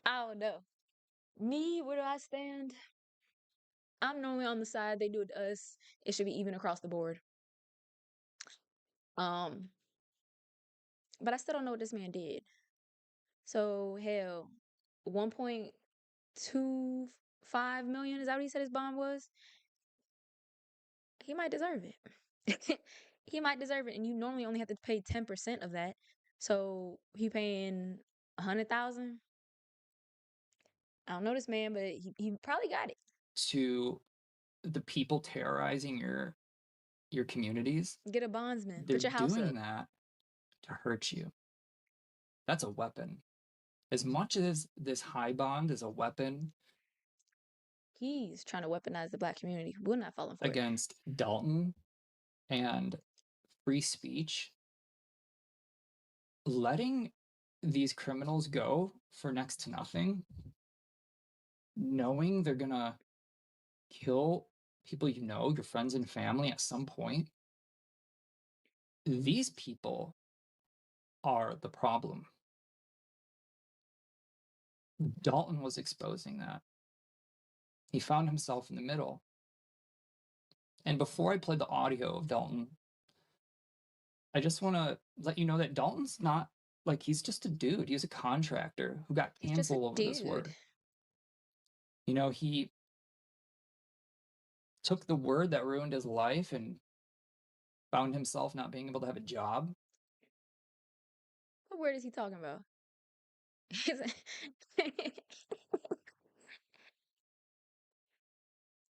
I don't know. Me, where do I stand? I'm normally on the side they do it to us. It should be even across the board. But I still don't know what this man did. So hell, 1.25 million, is that what he said his bond was? He might deserve it. He might deserve it, and you normally only have to pay 10% of that. So he paying 100,000. I don't know this man, but he probably got it. To the people terrorizing your communities, Get a bondsman. They're Put your house doing up. that to hurt you. That's a weapon. As much as this high bond is a weapon, he's trying to weaponize the black community. We're not falling for against Dalton and free speech, letting these criminals go for next to nothing, knowing they're gonna kill people you know, your friends and family at some point, these people are the problem. Dalton was exposing that. He found himself in the middle. And before I play the audio of Dalton, I just want to let you know that Dalton's not, like, he's just a dude. He's a contractor who got canceled over this word. You know, he took the word that ruined his life and found himself not being able to have a job. What word is he talking about?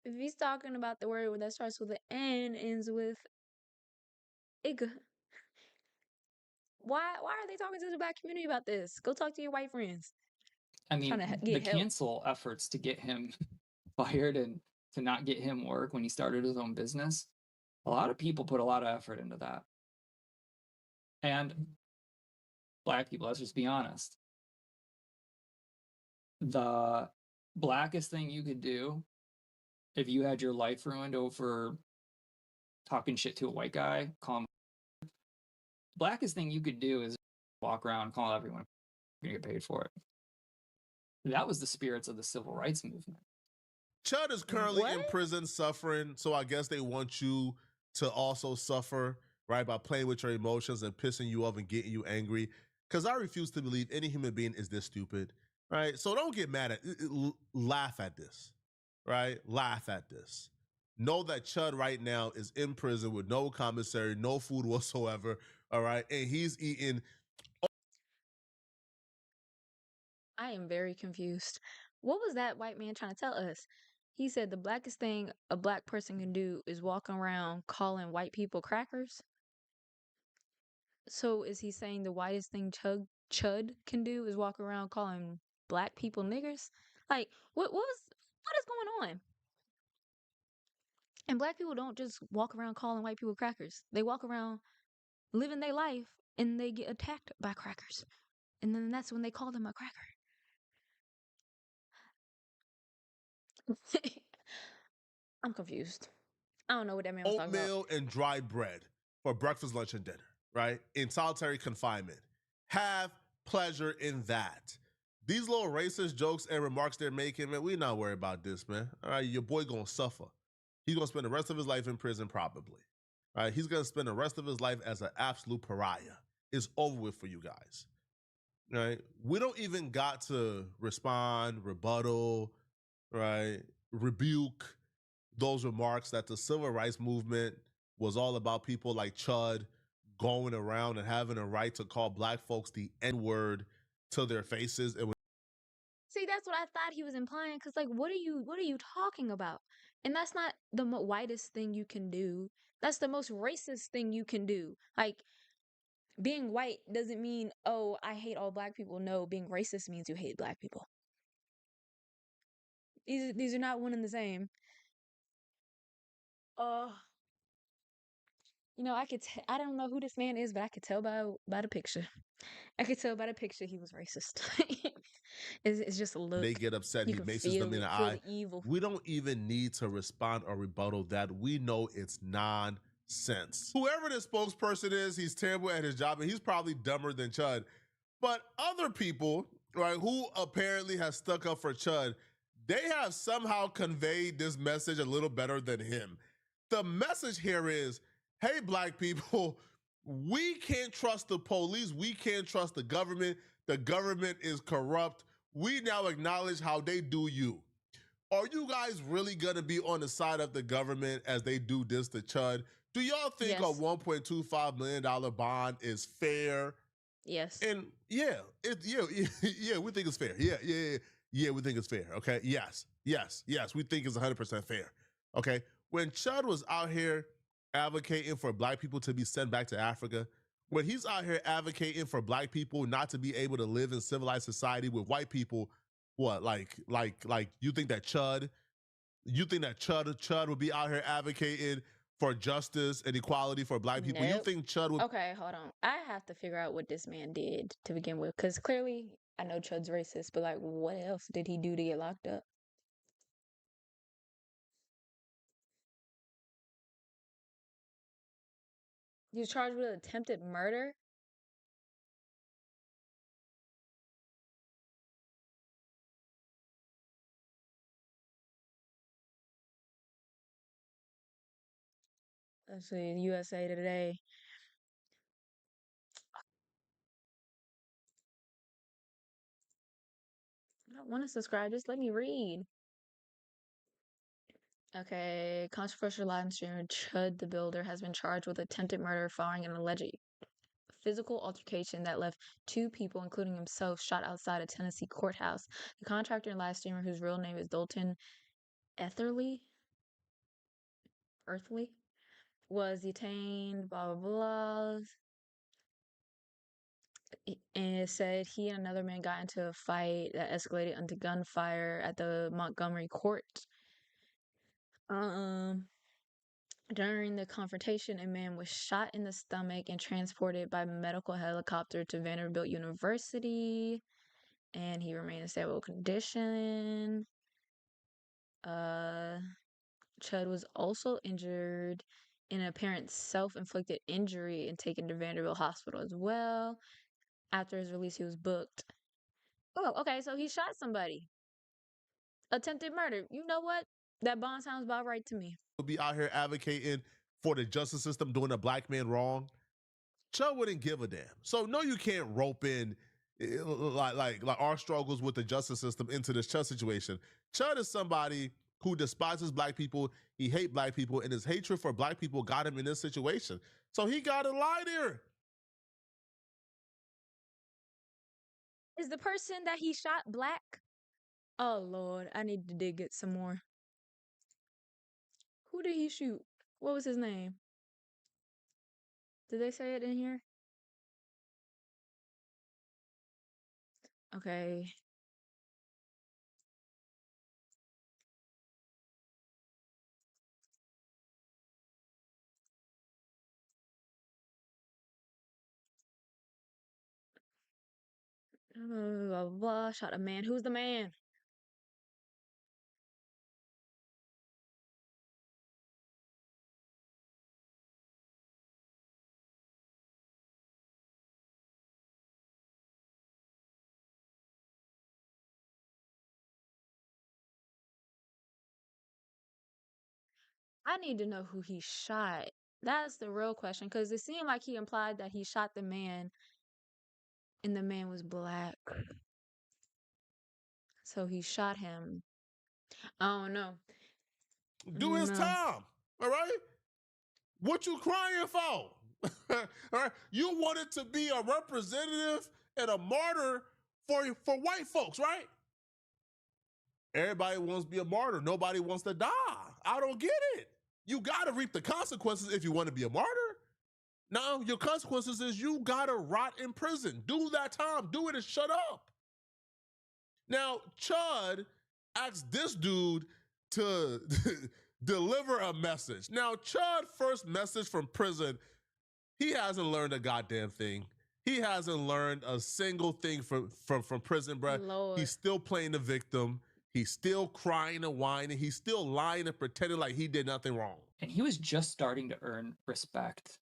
If he's talking about the word that starts with an N, ends with ig, why are they talking to the black community about this? Go talk to your white friends. I mean, Trying to the get help. cancel efforts to get him fired and to not get him work when he started his own business, a lot of people put a lot of effort into that. And black people, let's just be honest. The blackest thing you could do if you had your life ruined over talking shit to a white guy, call him. Blackest thing you could do is walk around, call everyone, you're gonna get paid for it. That was the spirits of the civil rights movement. Chud is currently in prison suffering, so I guess they want you to also suffer, right, by playing with your emotions and pissing you off and getting you angry. Because I refuse to believe any human being is this stupid, right? So don't get mad at it. Laugh at this, right? Laugh at this. Know that Chud right now is in prison with no commissary, no food whatsoever, all right? And he's eating. I am very confused. What was that white man trying to tell us? He said the blackest thing a black person can do is walk around calling white people crackers. So is he saying the whitest thing Chud can do is walk around calling black people niggers? Like, what is going on? And black people don't just walk around calling white people crackers. They walk around living their life and they get attacked by crackers. And then that's when they call them a cracker. I'm confused. I don't know what that man was talking about. Oatmeal and dry bread for breakfast, lunch, and dinner, right? In solitary confinement. Have pleasure in that. These little racist jokes and remarks they're making, man, we not worried about this, man. All right, your boy gonna suffer. He's gonna spend the rest of his life in prison, probably. All right, he's gonna spend the rest of his life as an absolute pariah. It's over with for you guys. All right, we don't even got to respond, rebuttal, right, rebuke those remarks that the civil rights movement was all about people like Chud going around and having a right to call black folks the N-word to their faces. And see, that's what I thought he was implying. Cause like, what are you talking about? And that's not the whitest thing you can do. That's the most racist thing you can do. Like, being white doesn't mean, oh, I hate all black people. No, being racist means you hate black people. These are not one and the same. You know, I don't know who this man is, but I could tell by the picture. I could tell by the picture he was racist. It's just a look. they get upset. He faces them in the eye. Evil. We don't even need to respond or rebuttal that. We know it's nonsense. Whoever this spokesperson is, he's terrible at his job, and he's probably dumber than Chud. But other people, right, who apparently have stuck up for Chud, they have somehow conveyed this message a little better than him. The message here is, hey, black people, we can't trust the police. We can't trust the government. The government is corrupt. We now acknowledge how they do you. Are you guys really going to be on the side of the government as they do this to Chud? Do y'all think a $1.25 million bond is fair? Yes. And yeah, we think it's fair. Yeah, we think it's fair. Okay. Yes, we think it's 100% fair. Okay. When Chud was out here advocating for black people to be sent back to Africa, when he's out here advocating for black people not to be able to live in civilized society with white people, what, like you think that Chud would be out here advocating for justice and equality for black people, you Nope. think Chud would... Okay, hold on. I have to figure out what this man did to begin with, because clearly I know Chud's racist, but like, what else did he do to get locked up? He was charged with attempted murder? Let's see, USA Today. I don't want to subscribe, just let me read. Okay, controversial live streamer Chud the Builder has been charged with attempted murder following an alleged physical altercation that left 2 people, including himself, shot outside a Tennessee courthouse. The contractor and live streamer, whose real name is Dalton Etherly, was detained, blah, blah, blah. And it said he and another man got into a fight that escalated into gunfire at the Montgomery court. During the confrontation, a man was shot in the stomach and transported by medical helicopter to Vanderbilt University, and he remained in stable condition. Chud was also injured in an apparent self-inflicted injury and taken to Vanderbilt Hospital as well. After his release, he was booked. Oh, okay, so he shot somebody. Attempted murder. You know what? That bond sounds about right to me. Be out here advocating for the justice system doing a black man wrong? Chud wouldn't give a damn. So no, you can't rope in like our struggles with the justice system into this Chud situation. Chud is somebody who despises black people. He hates black people, and his hatred for black people got him in this situation. So he got to lie there. Is the person that he shot black? Oh Lord, I need to dig it some more. Who did he shoot? What was his name? Did they say it in here? Okay. Blah, blah, blah. Shot a man. Who's the man? I need to know who he shot. That's the real question, because it seemed like he implied that he shot the man and the man was black. So he shot him. I don't know. Do his time, all right? What you crying for? All right? You wanted to be a representative and a martyr for white folks, right? Everybody wants to be a martyr. Nobody wants to die. I don't get it. You got to reap the consequences if you want to be a martyr. No, your consequences is you got to rot in prison. Do that time. Do it and shut up. Now, Chud asked this dude to deliver a message. Now, Chud first message from prison, he hasn't learned a goddamn thing. He hasn't learned a single thing from prison, bro. Lord. He's still playing the victim. He's still crying and whining. He's still lying and pretending like he did nothing wrong. And he was just starting to earn respect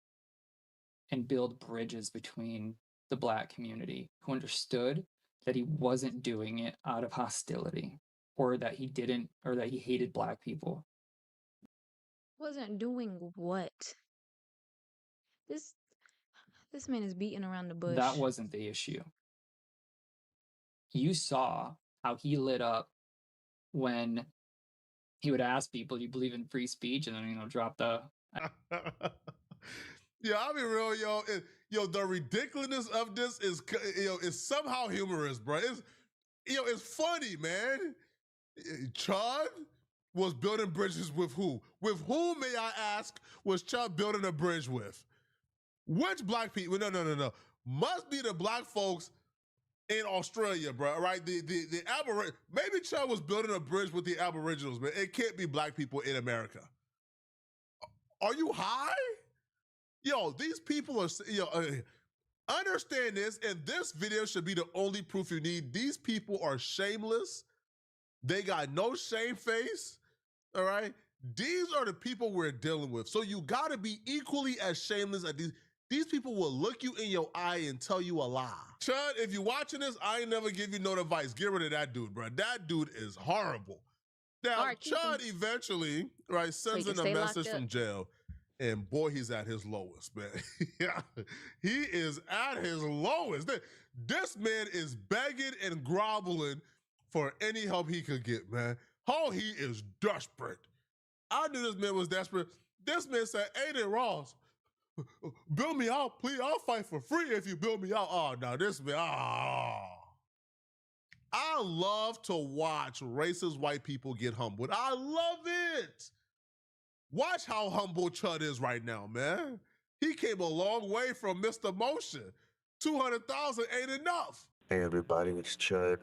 and build bridges between the black community who understood that he wasn't doing it out of hostility or that he didn't, or that he hated black people. Wasn't doing what? This man is beating around the bush. That wasn't the issue. You saw how he lit up when he would ask people, "Do you believe in free speech?" And then, drop the... Yeah, I'll be real, yo. The ridiculousness of this is somehow humorous, bro. It's funny, man. Chud was building bridges with who? With whom, may I ask, was Chud building a bridge with? Which black people? No. Must be the black folks in Australia, bro. Right? The maybe Chud was building a bridge with the Aboriginals, man. It can't be black people in America. Are you high? Yo, these people are, understand this, and this video should be the only proof you need. These people are shameless. They got no shame face, all right? These are the people we're dealing with. So you gotta be equally as shameless as these. These people will look you in your eye and tell you a lie. Chud, if you're watching this, I ain't never give you no advice. Get rid of that dude, bro. That dude is horrible. Now, right, Chud eventually, right, sends in a message from jail. And boy, he's at his lowest, man. Yeah, he is at his lowest. This man is begging and groveling for any help he could get, man. Oh, he is desperate. I knew this man was desperate. This man said, Aiden Ross, build me out, please. I'll fight for free if you build me out. Oh, no, this man, I love to watch racist white people get humbled. I love it. Watch how humble Chud is right now, man. He came a long way from Mr. Motion. 200,000 ain't enough. Hey everybody, it's Chud.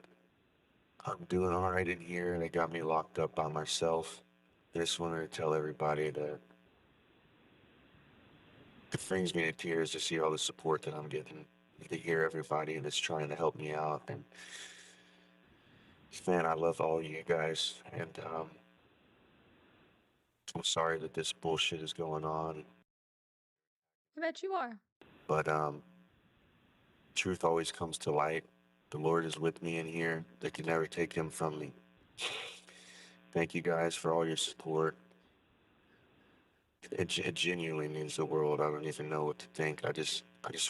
I'm doing all right in here, and they got me locked up by myself. I just wanted to tell everybody that it brings me to tears to see all the support that I'm getting, to hear everybody that's trying to help me out. And man, I love all you guys, and I'm sorry that this bullshit is going on. I bet you are. But truth always comes to light. The Lord is with me in here. They can never take him from me. Thank you guys for all your support. It genuinely means the world. I don't even know what to think. I just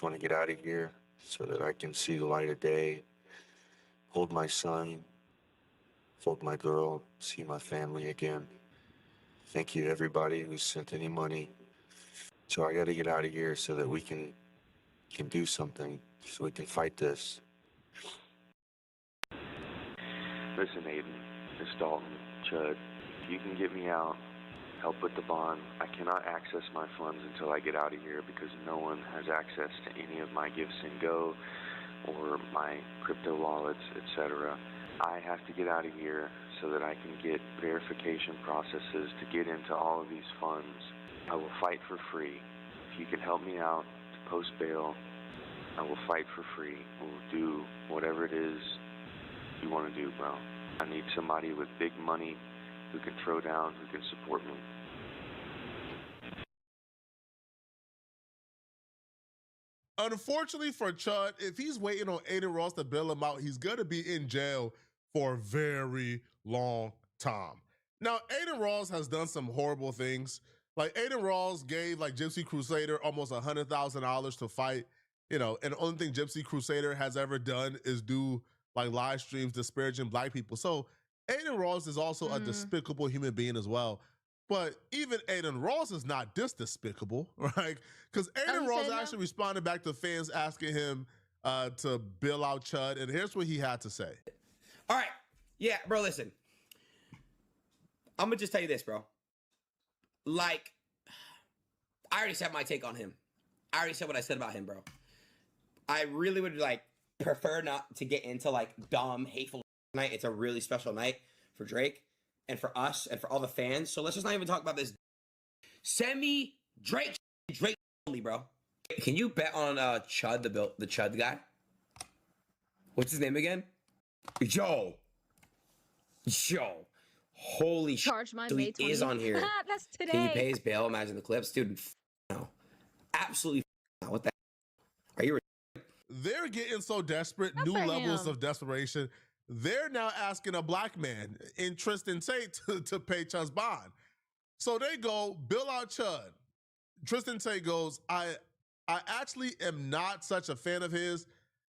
want to get out of here so that I can see the light of day, hold my son, hold my girl, see my family again. Thank you to everybody who sent any money. So I got to get out of here so that we can do something, so we can fight this. Listen, Aiden, Miss Dalton, Chud, if you can get me out, help with the bond. I cannot access my funds until I get out of here because no one has access to any of my Give, Send, Go or my crypto wallets, etc. I have to get out of here so that I can get verification processes to get into all of these funds. I will fight for free. If you can help me out to post bail, I will fight for free. We'll do whatever it is you want to do, bro. I need somebody with big money who can throw down, who can support me. Unfortunately for Chud, if he's waiting on Aiden Ross to bail him out, he's going to be in jail for a very long time. Now, Aiden Ross has done some horrible things. Like, Aiden Ross gave, like, Gypsy Crusader almost $100,000 to fight, and the only thing Gypsy Crusader has ever done is do, like, live streams disparaging black people. So Aiden Ross is also a despicable human being as well. But even Aiden Ross is not this despicable, right? Because Aiden Ross actually responded back to fans asking him to bail out Chud, and here's what he had to say. All right. Yeah, bro, listen. I'm going to just tell you this, bro. Like, I already said my take on him. I already said what I said about him, bro. I really would, prefer not to get into, dumb, hateful night. It's a really special night for Drake and for us and for all the fans. So let's just not even talk about this. Send me Drake only, bro. Can you bet on Chud, the Chud guy? What's his name again? Yo. Holy shit. Charge my May 20th. He is on here. That's today. Can you pay his bail? Imagine the clips. Dude, no. Absolutely no. What the are you? They're getting so desperate, new levels of desperation. They're now asking a black man in Tristan Tate to pay Chud's bond. So they go, bill out Chud. Tristan Tate goes, I actually am not such a fan of his.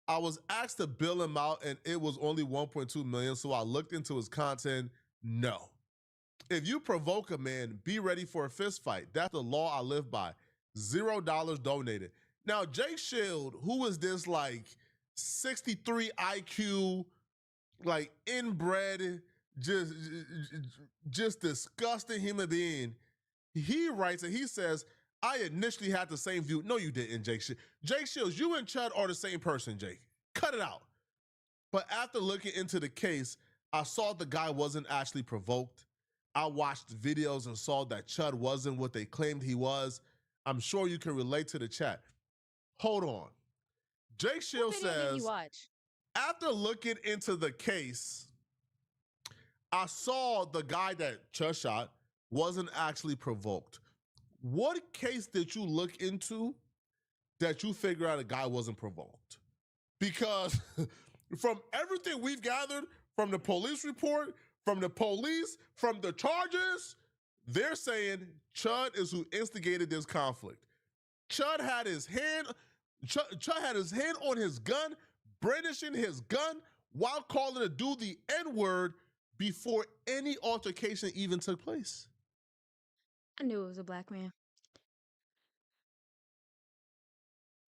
I was asked to bill him out and it was only 1.2 million. So I looked into his content. No. If you provoke a man, be ready for a fist fight. That's the law I live by. $0 donated. Now, Jake Shield, who is this 63 IQ, inbred, just disgusting human being, he writes and he says, I initially had the same view. No, you didn't, Jake Shields. Jake Shields, you and Chud are the same person, Jake. Cut it out. But after looking into the case, I saw the guy wasn't actually provoked. I watched videos and saw that Chud wasn't what they claimed he was. I'm sure you can relate to the chat. Hold on. Jake Shield What video did you says, watch? after looking into the case, I saw the guy that Chud shot wasn't actually provoked. What case did you look into that you figure out a guy wasn't provoked? Because from everything we've gathered from the police report, from the police, from the charges, they're saying Chud is who instigated this conflict. Chud had his hand on his gun, brandishing his gun while calling a dude the N-word before any altercation even took place. I knew it was a black man.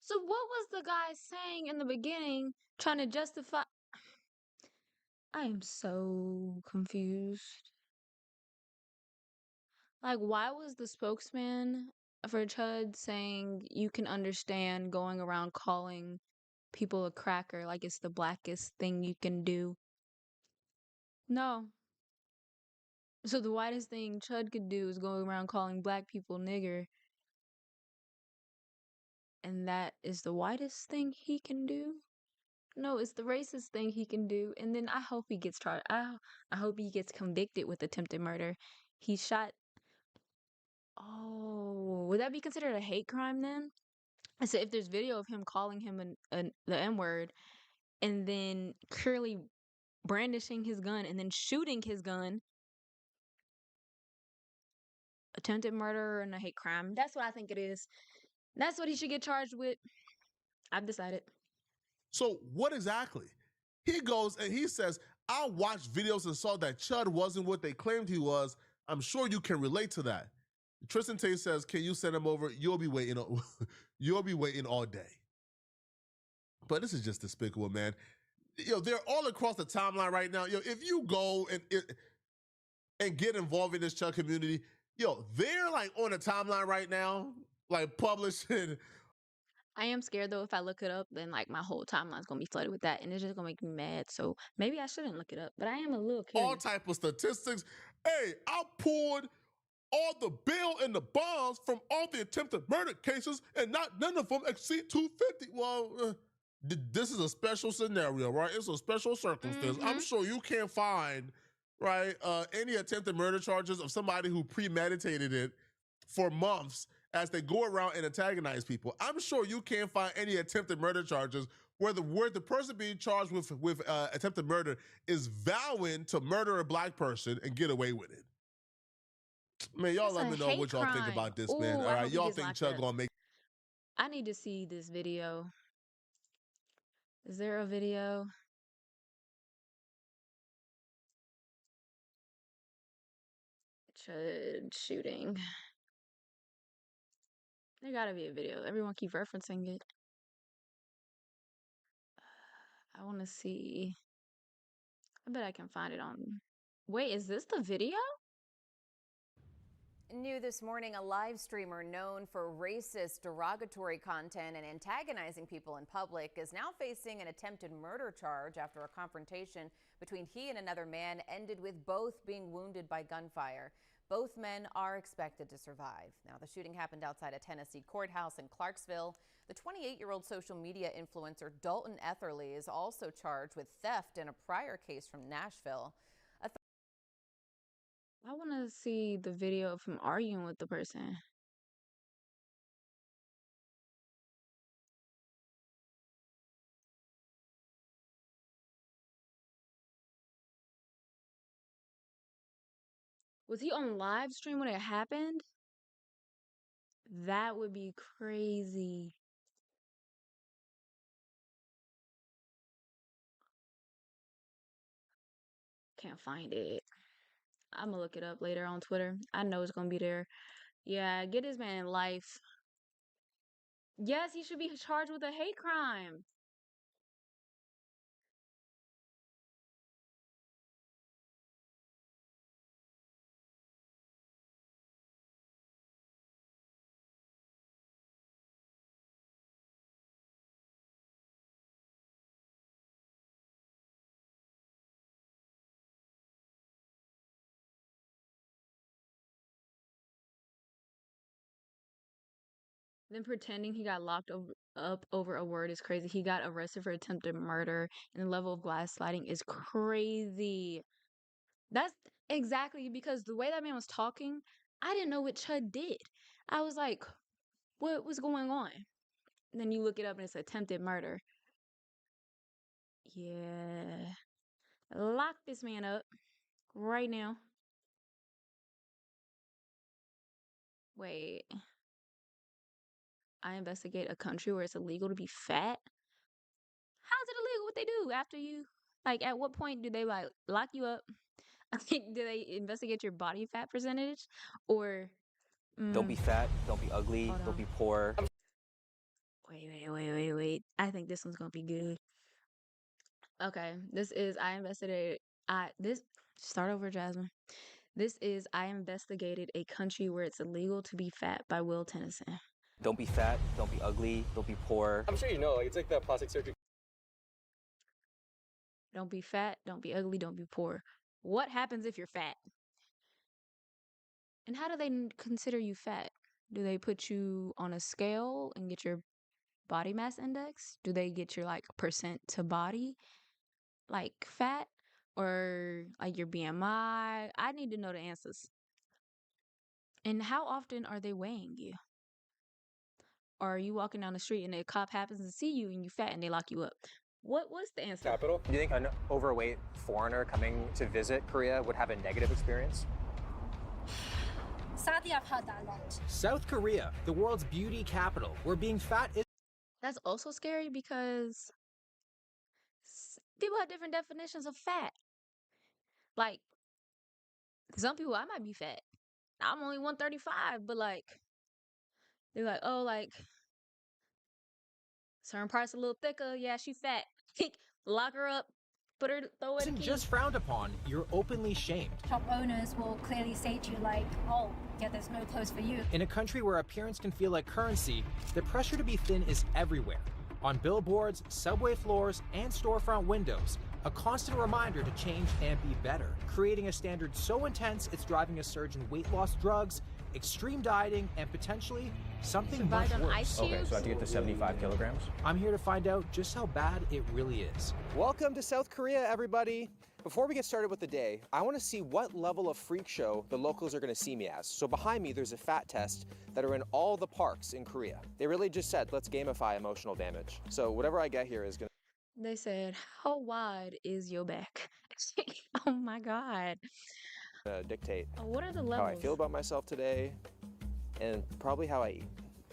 So what was the guy saying in the beginning, trying to justify? I am so confused. Like, why was the spokesman for Chud saying you can understand going around calling people a cracker like it's the blackest thing you can do? No. So the whitest thing Chud could do is go around calling black people nigger. And that is the whitest thing he can do? No, it's the racist thing he can do. And then I hope he gets tried. I hope he gets convicted with attempted murder. He shot. Oh, would that be considered a hate crime then? I said if there's video of him calling him the N word, and then clearly brandishing his gun and then shooting his gun, attempted murder and a hate crime. That's what I think it is. That's what he should get charged with. I've decided. So what exactly? He goes and he says, I watched videos and saw that Chud wasn't what they claimed he was. I'm sure you can relate to that. Tristan Tate says, can you send him over? You'll be waiting. You'll be waiting all day. But this is just despicable, man. They're all across the timeline right now. If you go and get involved in this Chud community, they're like on the timeline right now, like publishing. I am scared though. If I look it up, then like my whole timeline's gonna be flooded with that, and it's just gonna make me mad. So maybe I shouldn't look it up. But I am a little curious. All type of statistics. Hey, I pulled all the bail and the bonds from all the attempted murder cases, and none of them exceed 250. Well, this is a special scenario, right? It's a special circumstance. I'm sure you can't find, right, any attempted murder charges of somebody who premeditated it for months as they go around and antagonize people. I'm sure you can't find any attempted murder charges where the person being charged with attempted murder is vowing to murder a black person and get away with it. Man, y'all let me know what y'all think about this, man. All right, y'all think Chud gonna make? I need to see this video. Is there a video? Chud shooting. There gotta be a video. Everyone keep referencing it. I want to see. I bet I can find it on. Wait, is this the video? New this morning, a live streamer known for racist, derogatory content and antagonizing people in public is now facing an attempted murder charge after a confrontation between he and another man ended with both being wounded by gunfire. Both men are expected to survive. Now, the shooting happened outside a Tennessee courthouse in Clarksville. The 28-year-old social media influencer Dalton Etherly is also charged with theft in a prior case from Nashville. I want to see the video of him arguing with the person. Was he on live stream when it happened? That would be crazy. Can't find it. I'm gonna look it up later on Twitter. I know it's gonna be there. Yeah, get this man life. Yes, he should be charged with a hate crime. Then pretending he got up over a word is crazy. He got arrested for attempted murder, and the level of gaslighting is crazy. That's exactly because the way that man was talking, I didn't know what Chud did. I was like, what was going on? And then you look it up and it's attempted murder. Yeah. Lock this man up right now. Wait. I investigate a country where it's illegal to be fat? How is it illegal? What they do after you? Like, at what point do they, like, lock you up? I think, do they investigate your body fat percentage? Or, Don't be fat, don't be ugly, hold don't on. be poor. Wait. I think this one's gonna be good. Okay, this is start over, Jasmine. This is I investigated a country where it's illegal to be fat by Will Tennyson. Don't be fat, don't be ugly, don't be poor. I'm sure you know, like, it's like the plastic surgery. Don't be fat, don't be ugly, don't be poor. What happens if you're fat? And how do they consider you fat? Do they put you on a scale and get your body mass index? Do they get your like percent to body like fat or like your BMI? I need to know the answers. And how often are they weighing you? Or are you walking down the street and a cop happens to see you and you fat and they lock you up? What's the answer? Capital. Do you think an overweight foreigner coming to visit Korea would have a negative experience? Sadly, I've heard that a lot. South Korea, the world's beauty capital, where being fat is... That's also scary because people have different definitions of fat. Like, some people, I might be fat. I'm only 135, but like, they're like, oh, like, certain parts a little thicker. Yeah, she fat. Lock her up. Throw her the isn't key. just frowned upon, you're openly shamed. Shop owners will clearly say to you like, oh, yeah, there's no clothes for you. In a country where appearance can feel like currency, the pressure to be thin is everywhere. On billboards, subway floors, and storefront windows, a constant reminder to change and be better, creating a standard so intense it's driving a surge in weight loss drugs, extreme dieting, and potentially something much worse. Okay, so I have to get to 75 kilograms? I'm here to find out just how bad it really is. Welcome to South Korea, everybody. Before we get started with the day, I want to see what level of freak show the locals are going to see me as. So behind me, there's a fat test that are in all the parks in Korea. They really just said, let's gamify emotional damage. So whatever I get here is going to... They said, how wide is your back? Oh my God. Dictate What are the how levels? I feel about myself today and probably how I eat.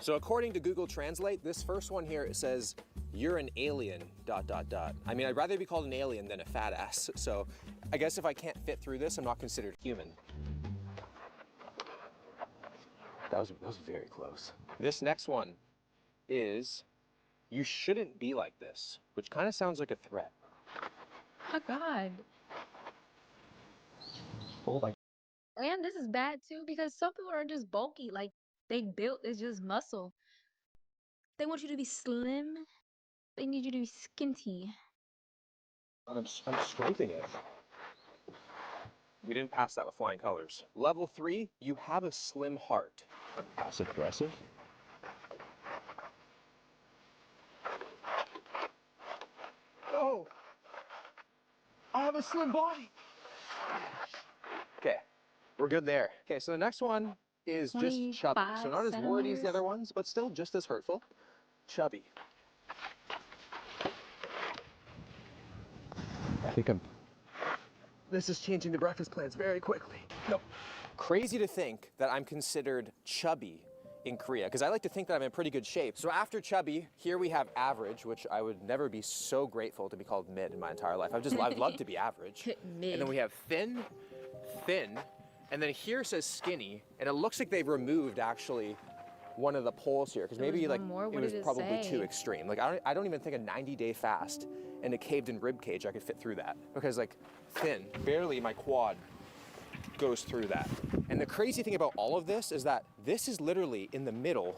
So according to Google Translate, this first one here, it says, you're an alien, ... I mean, I'd rather be called an alien than a fat ass. So I guess if I can't fit through this, I'm not considered human. That was very close. This next one is, you shouldn't be like this, which kind of sounds like a threat. Oh God. Oh my. And this is bad too because some people are just bulky. Like, they built, it's just muscle. They want you to be slim. They need you to be skinty. I'm scraping it. We didn't pass that with flying colors. Level 3, you have a slim heart. That's aggressive. Oh! I have a slim body! Okay, we're good there. Okay, so the next one is just chubby. So not as wordy as the other ones, but still just as hurtful. Chubby. I think this is changing the breakfast plans very quickly. Nope. Crazy to think that I'm considered chubby in Korea, because I like to think that I'm in pretty good shape. So after chubby, here we have average, which I would never be so grateful to be called mid in my entire life. I've loved to be average. Mid. And then we have thin, and then here says skinny, and it looks like they've removed actually one of the poles here, because maybe like it was probably too extreme. Like I don't even think a 90-day fast and a caved-in rib cage I could fit through that, because like thin, barely my quad goes through that. And the crazy thing about all of this is that this is literally in the middle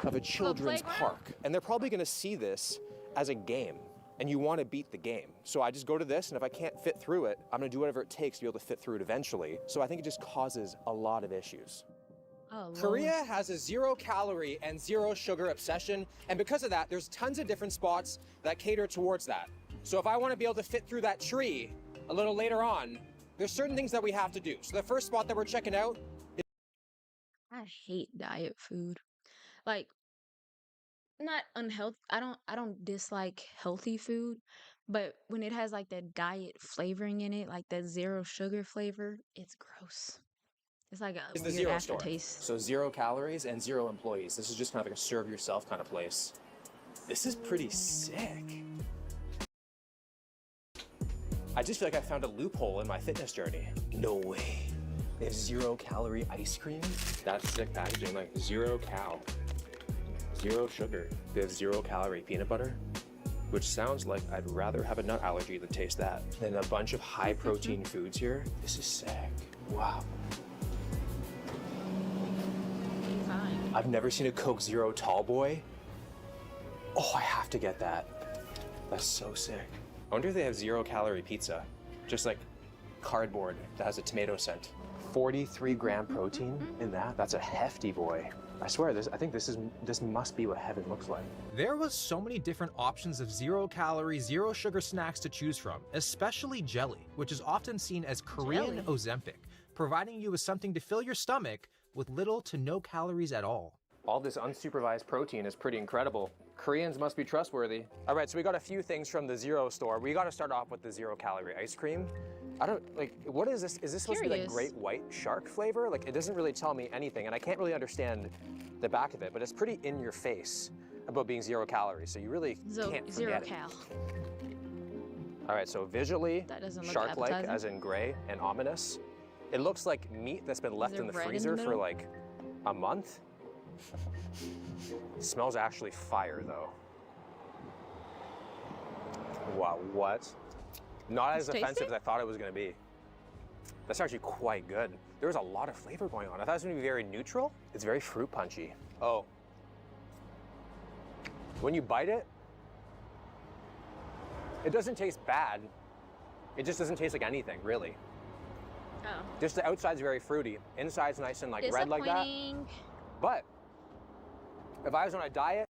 of a children's park, and they're probably going to see this as a game, and you want to beat the game. So I just go to this, and if I can't fit through it, I'm going to do whatever it takes to be able to fit through it eventually. So I think it just causes a lot of issues. Oh, Lord. Korea has a 0-calorie and 0-sugar obsession, and because of that, there's tons of different spots that cater towards that. So if I want to be able to fit through that tree a little later on, there's certain things that we have to do. So the first spot that we're checking out is I hate diet food. Like, not unhealthy. I don't dislike healthy food, but when it has like that diet flavoring in it, like that zero sugar flavor, it's gross. It's like a the weird Zero store. aftertaste. So 0 calories and 0 employees. This is just kind of like a serve yourself kind of place. This is pretty sick. I just feel like I found a loophole in my fitness journey. No way. They have 0-calorie ice cream? That's sick packaging, like 0 cal. 0 sugar. They have 0-calorie peanut butter, which sounds like I'd rather have a nut allergy than taste that. And a bunch of high protein foods here. This is sick. Wow. Fine. I've never seen a Coke Zero tall boy. Oh, I have to get that. That's so sick. I wonder if they have 0-calorie pizza. Just like cardboard that has a tomato scent. 43-gram protein in that? That's a hefty boy. I swear, I think this must be what heaven looks like. There was so many different options of 0-calorie, 0-sugar snacks to choose from, especially jelly, which is often seen as Korean Ozempic, providing you with something to fill your stomach with little to no calories at all. All this unsupervised protein is pretty incredible. Koreans must be trustworthy. All right, so we got a few things from the Zero store. We got to start off with the 0-calorie ice cream. I don't, like, what is this? Is this supposed to be like great white shark flavor? Like, it doesn't really tell me anything, and I can't really understand the back of it, but it's pretty in your face about being 0 calories, so you really can't forget it. All right, so visually, shark-like, as in gray and ominous. It looks like meat that's been left in the freezer for like a month. It smells actually fire, though. Wow, what? Not as offensive as I thought it was going to be. That's actually quite good. There's a lot of flavor going on. I thought it was going to be very neutral. It's very fruit punchy. Oh. When you bite it, it doesn't taste bad. It just doesn't taste like anything, really. Oh. Just the outside's very fruity. Inside's nice and like red like that. But if I was on a diet,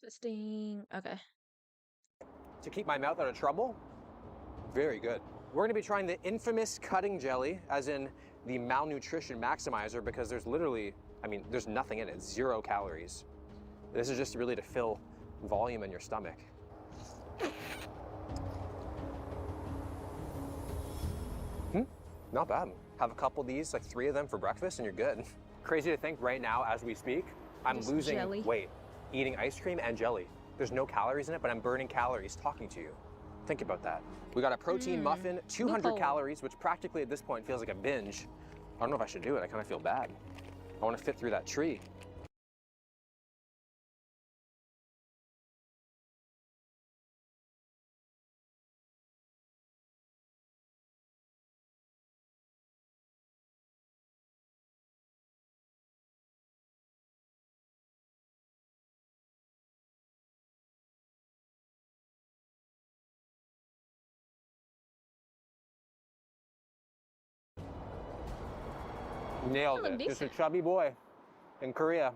Interesting. Okay. to keep my mouth out of trouble, very good. We're going to be trying the infamous cutting jelly, as in the malnutrition maximizer, because there's literally, I mean, there's nothing in it, 0 calories. This is just really to fill volume in your stomach. Not bad. Have a couple of these, like 3 of them for breakfast, and you're good. Crazy to think right now, as we speak, I'm Just losing jelly. weight, eating ice cream and jelly. There's no calories in it, but I'm burning calories talking to you. Think about that. We got a protein muffin, 200 loophole. calories, which practically at this point feels like a binge. I don't know if I should do it. I kind of feel bad. I want to fit through that tree. Nailed it. Just a chubby boy in Korea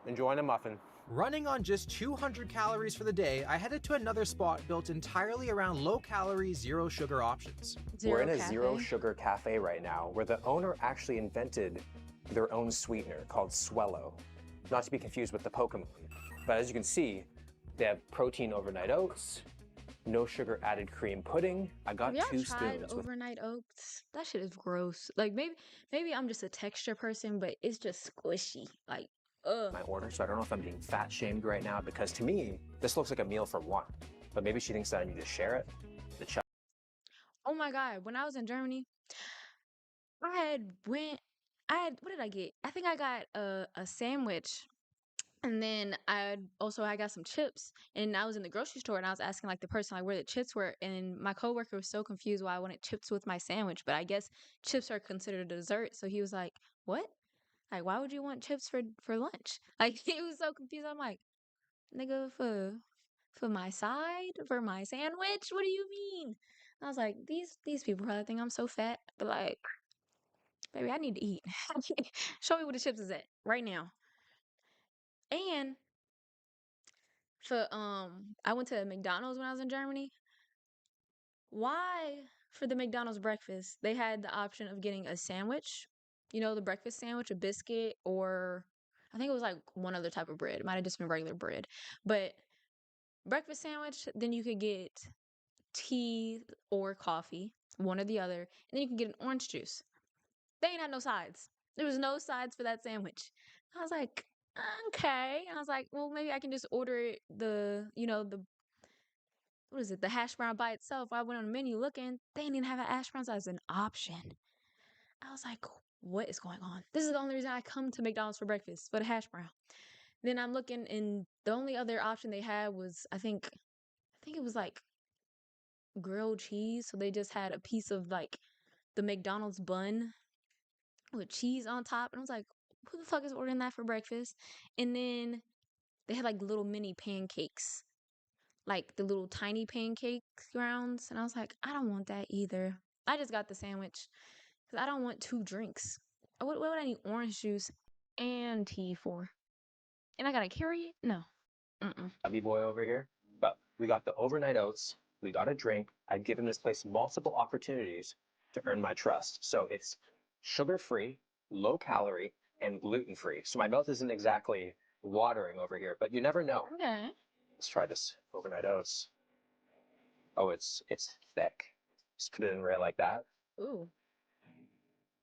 enjoying a muffin. Running on just 200 calories for the day, I headed to another spot built entirely around low-calorie, zero-sugar options. We're in a zero-sugar cafe right now, where the owner actually invented their own sweetener called Swello. Not to be confused with the Pokemon. But as you can see, they have protein overnight oats, no sugar added cream pudding. I got 2 spoons. Overnight oats? That shit is gross. Like maybe I'm just a texture person, but it's just squishy. Like, ugh. My order, so I don't know if I'm being fat shamed right now, because to me, this looks like a meal for one. But maybe she thinks that I need to share it. Oh my God, when I was in Germany, what did I get? I think I got a sandwich. And then I got some chips, and I was in the grocery store and I was asking like the person like where the chips were, and my coworker was so confused why I wanted chips with my sandwich, but I guess chips are considered a dessert. So he was like, "What? Like why would you want chips for lunch?" Like he was so confused. I'm like, "Nigga, for my side, for my sandwich? What do you mean?" I was like, "These people probably think I'm so fat, but like, baby, I need to eat. Show me where the chips is at right now." And I went to McDonald's when I was in Germany. Why, for the McDonald's breakfast, they had the option of getting a sandwich, you know, the breakfast sandwich, a biscuit, or I think it was like one other type of bread. It might have just been regular bread. But breakfast sandwich, then you could get tea or coffee, one or the other, and then you can get an orange juice. They ain't had no sides. There was no sides for that sandwich. I was like, okay. I was like, well, maybe I can just order what is it, the hash brown by itself. I went on the menu looking, they didn't even have a hash browns as an option. I was like, what is going on? This is the only reason I come to McDonald's for breakfast, for the hash brown. Then I'm looking, and the only other option they had was, I think it was like grilled cheese. So they just had a piece of like the McDonald's bun with cheese on top. And I was like, who the fuck is ordering that for breakfast? And then they had like little mini pancakes, like the little tiny pancake grounds. And I was like, I don't want that either. I just got the sandwich because I don't want 2 drinks. What would I need orange juice and tea for? And I gotta carry it? No. Chubby boy over here. But we got the overnight oats. We got a drink. I've given this place multiple opportunities to earn my trust. So it's sugar-free, low-calorie, and gluten-free. So my mouth isn't exactly watering over here, but you never know. Okay. Let's try this overnight oats. Oh, it's thick. Just put it in right like that. Ooh.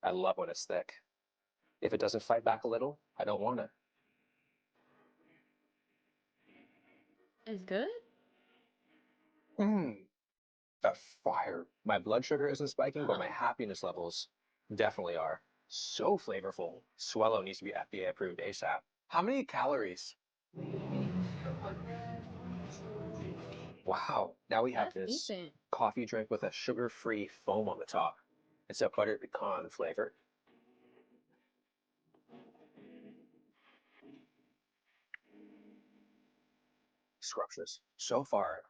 I love when it's thick. If it doesn't fight back a little, I don't want it. It's good? That fire. My blood sugar isn't spiking, but my happiness levels definitely are. So flavorful. Swello needs to be FDA approved ASAP. How many calories? Wow. Now we have this coffee drink with a sugar-free foam on the top. It's a buttered pecan flavor. Scrumptious. So far,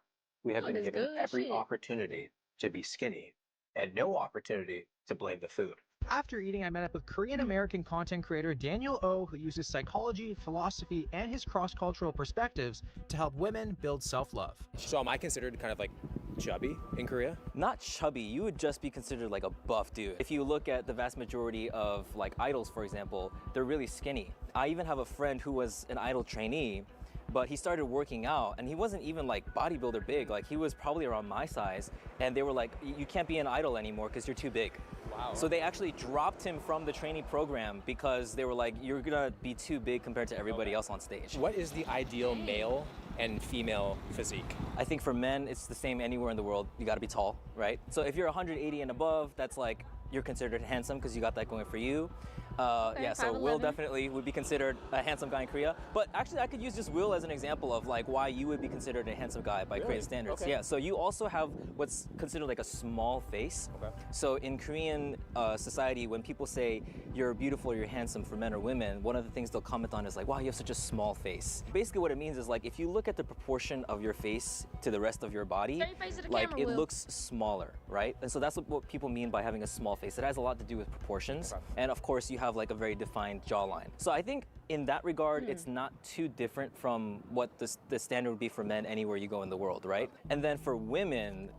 we have been given every opportunity to be skinny and no opportunity to blame the food. After eating, I met up with Korean-American content creator Daniel Oh, who uses psychology, philosophy, and his cross-cultural perspectives to help women build self-love. So am I considered kind of like chubby in Korea? Not chubby, you would just be considered like a buff dude. If you look at the vast majority of like idols, for example, they're really skinny. I even have a friend who was an idol trainee, but he started working out and he wasn't even like bodybuilder big. Like he was probably around my size, and they were like, you can't be an idol anymore because you're too big. Wow. So they actually dropped him from the training program because they were like, you're gonna be too big compared to everybody else on stage. What is the ideal male and female physique? I think for men, it's the same anywhere in the world. You gotta be tall, right? So if you're 180 and above, that's like, you're considered handsome because you got that going for you. Yeah, so Will definitely would be considered a handsome guy in Korea. But actually, I could use just Will as an example of like why you would be considered a handsome guy by Korean standards. Okay. Yeah, so you also have what's considered like a small face. Okay. So in Korean society, when people say you're beautiful or you're handsome for men or women, one of the things they'll comment on is like, wow, you have such a small face. Basically what it means is like, if you look at the proportion of your face to the rest of your body, like it looks smaller, right? And so that's what people mean by having a small face. It has a lot to do with proportions. Okay. And of course, you have have like a very defined jawline. So I think in that regard, it's not too different from what the standard would be for men anywhere you go in the world, right? And then for women,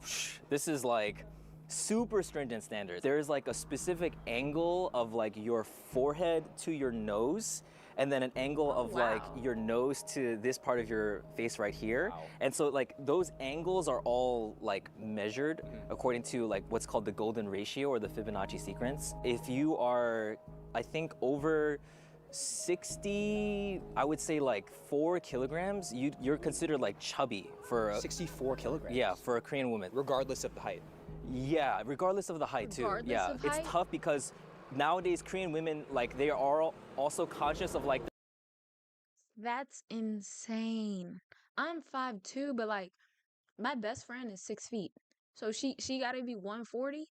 this is like super stringent standards. There's like a specific angle of like your forehead to your nose, and then an angle of like your nose to this part of your face right here. And so like those angles are all like measured according to like what's called the golden ratio or the Fibonacci sequence. If you are, I think, over 60, I would say like 4 kilograms, you're considered like chubby for 64 kilograms? Yeah, for a Korean woman. Regardless of the height? Yeah, regardless of the height too. Regardless of height? It's tough because nowadays Korean women, like they are also conscious of like. That's insane. I'm 5'2", but like my best friend is 6 feet. So she gotta be 140.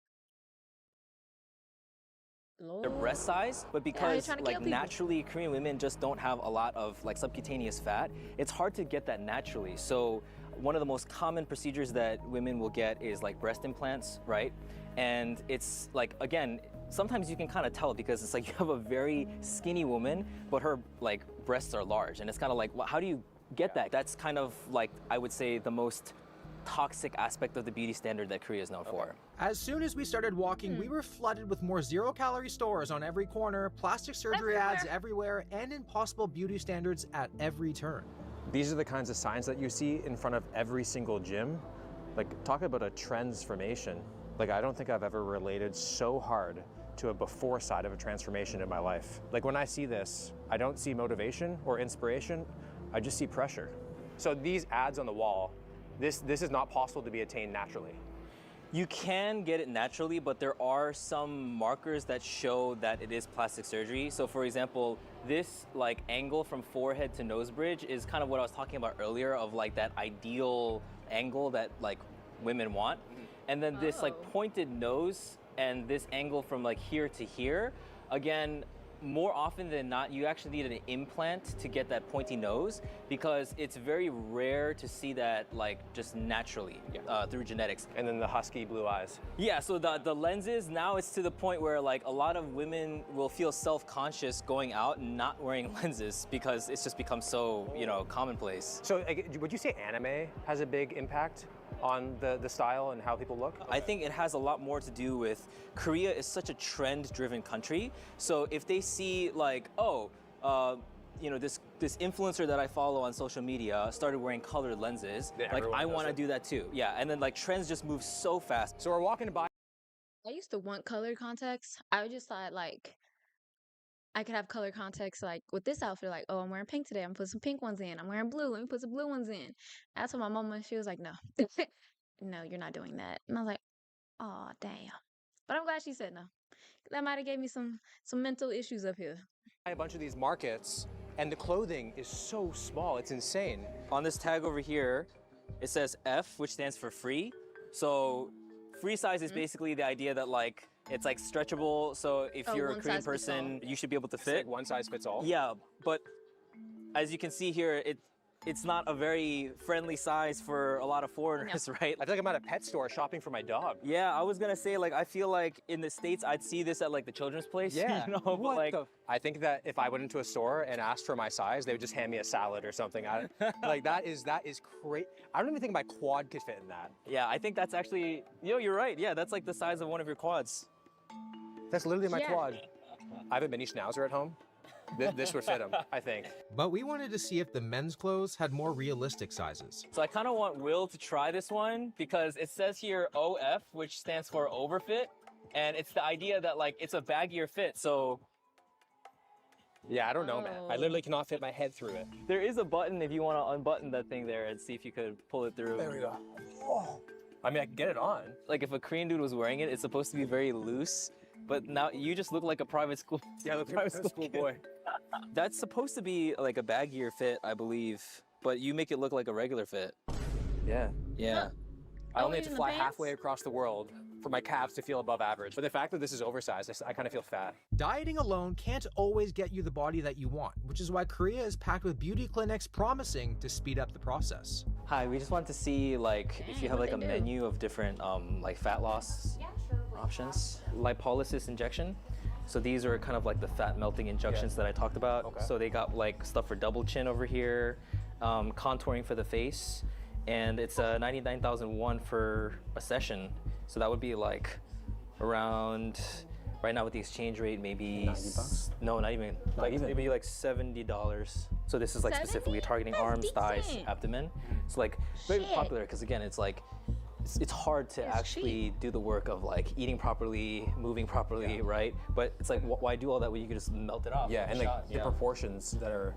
Their breast size, but because like naturally Korean women just don't have a lot of like subcutaneous fat, it's hard to get that naturally. So one of the most common procedures that women will get is like breast implants, right? And it's like, again, sometimes you can kind of tell because it's like you have a very skinny woman, but her like breasts are large, and it's kind of like, well, how do you get that? That's kind of like, I would say, the most toxic aspect of the beauty standard that Korea is known for. As soon as we started walking, we were flooded with more zero-calorie stores on every corner, plastic surgery ads everywhere, and impossible beauty standards at every turn. These are the kinds of signs that you see in front of every single gym. Like, talk about a transformation. Like, I don't think I've ever related so hard to a before side of a transformation in my life. Like, when I see this, I don't see motivation or inspiration, I just see pressure. So these ads on the wall, this is not possible to be attained naturally. You can get it naturally, but there are some markers that show that it is plastic surgery. So for example, this like angle from forehead to nose bridge is kind of what I was talking about earlier, of like that ideal angle that like women want. And then this like pointed nose and this angle from like here to here, again, more often than not, you actually need an implant to get that pointy nose, because it's very rare to see that like just naturally through genetics. And then the husky blue eyes. Yeah, so the lenses, now it's to the point where like a lot of women will feel self-conscious going out and not wearing lenses because it's just become so, you know, commonplace. So would you say anime has a big impact on the style and how people look? I think it has a lot more to do with Korea is such a trend-driven country. So if they see like, oh, you know, this influencer that I follow on social media started wearing colored lenses, like I want to do that too. Yeah, and then like trends just move so fast. So we're walking by. I used to want colored contacts. I just thought like I could have color contacts like with this outfit, like, oh, I'm wearing pink today, I'm gonna put some pink ones in. I'm wearing blue, let me put some blue ones in. I told my mama, she was like, no. No, you're not doing that. And I was like, oh, damn. But I'm glad she said no. That might have gave me some mental issues up here. A bunch of these markets, and the clothing is so small, it's insane. On this tag over here, it says F, which stands for free. So free size is basically the idea that like, it's like stretchable, so if you're a Korean person, you should be able to fit. Like one size fits all? Yeah, but as you can see here, it's not a very friendly size for a lot of foreigners, right? I feel like I'm at a pet store shopping for my dog. Yeah, I was gonna say, like, I feel like in the States, I'd see this at like the children's place. Yeah, you know, but like, I think that if I went into a store and asked for my size, they would just hand me a salad or something. Like that is great. I don't even think my quad could fit in that. Yeah, I think that's actually, you're right. Yeah, that's like the size of one of your quads. That's literally my quad. I have a mini schnauzer at home. This would fit him, I think. But we wanted to see if the men's clothes had more realistic sizes. So I kind of want Will to try this one because it says here OF, which stands for overfit. And it's the idea that like, it's a baggier fit, so. Yeah, I don't know, man. I literally cannot fit my head through it. There is a button if you want to unbutton that thing there and see if you could pull it through. There we go. Oh. I mean, I can get it on. Like if a Korean dude was wearing it, it's supposed to be very loose. But now you just look like a private school. Yeah, I look like a private school boy. That's supposed to be like a baggier fit, I believe. But you make it look like a regular fit. Yeah. Yeah. I only have to fly halfway across the world for my calves to feel above average. But the fact that this is oversized, I kind of feel fat. Dieting alone can't always get you the body that you want, which is why Korea is packed with beauty clinics promising to speed up the process. Hi, we just want to see like if you have like a menu of different like fat loss options. Lipolysis injection. So these are kind of like the fat melting injections that I talked about. Okay. So they got like stuff for double chin over here, contouring for the face, and it's 99,001 for a session. So that would be like around, right now with the exchange rate, maybe 90 bucks? No, not even. Not even? Maybe like $70. So this is like 70? specifically targeting That's arms, thighs, decent. abdomen. It's like very Shit. popular because again, it's like it's hard to It's actually do the work of like eating properly, moving properly, right? But it's like why do all that when you can just melt it off? Yeah, with and a like shot? the proportions that are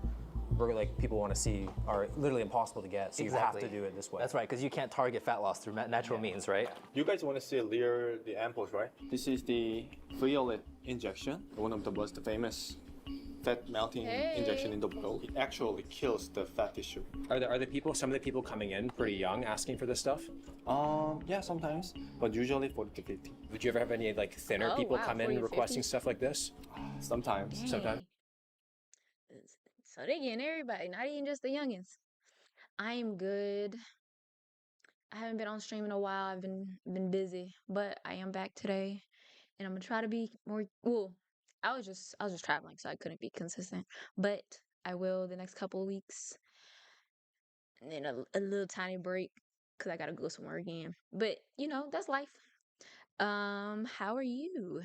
like people want to see are literally impossible to get. So Exactly. you have to do it this way. That's right, because you can't target fat loss through natural means, right? You guys want to see the ampoules, right? This is the violet injection, one of the most famous fat melting injection in the world. It actually kills the fat tissue. Are some of the people coming in pretty young asking for this stuff? Yeah, sometimes, but usually 40 to 50. Would you ever have any like thinner Oh, people wow, come in 40, requesting 50? stuff like this? Sometimes. Sometimes. So they getting everybody, not even just the youngins. I am good. I haven't been on stream in a while. I've been busy, but I am back today, and I'm gonna try to be more. Well, I was just traveling, so I couldn't be consistent. But I will the next couple of weeks, and then a little tiny break because I gotta go somewhere again. But you know, that's life. How are you?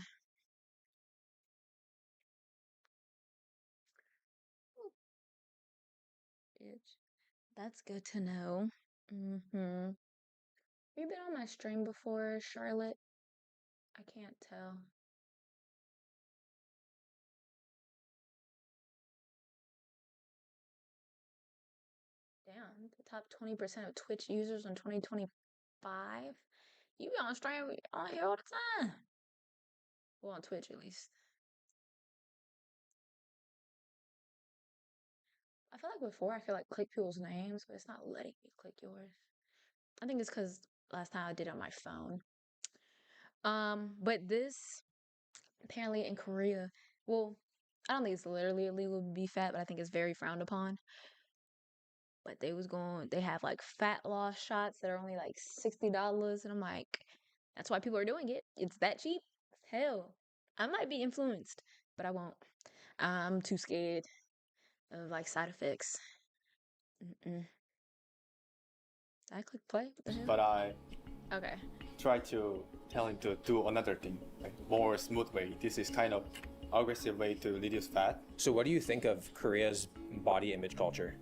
Bitch. That's good to know. Have you been on my stream before, Charlotte? I can't tell. Damn, the top 20% of Twitch users in 2025? You be on stream on here all the time. Well, on Twitch at least. I feel like before I could like click people's names, but it's not letting me click yours. I think it's because last time I did it on my phone. But this apparently in Korea, well, I don't think it's literally illegal to be fat, but I think it's very frowned upon. But they have like fat loss shots that are only like $60, and I'm like, that's why people are doing it. It's that cheap. Hell, I might be influenced, but I won't. I'm too scared of like side effects. Did I click play? What the hell? But I Okay. try to tell him to do another thing, like more smooth way. This is kind of aggressive way to reduce fat. So what do you think of Korea's body image culture?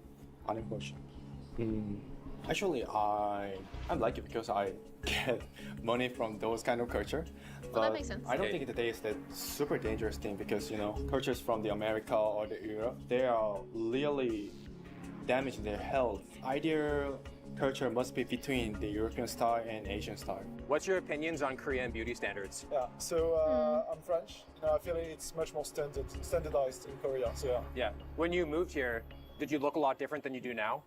Actually, I like it because I get money from those kind of culture. Well, that But makes sense. I don't think that is that super dangerous thing because cultures from the America or the Europe, they are really damaging their health. Ideal culture must be between the European style and Asian style. What's your opinions on Korean beauty standards? Yeah, so I'm French. I feel it's much more standardized in Korea. So yeah. Yeah. When you moved here, did you look a lot different than you do now?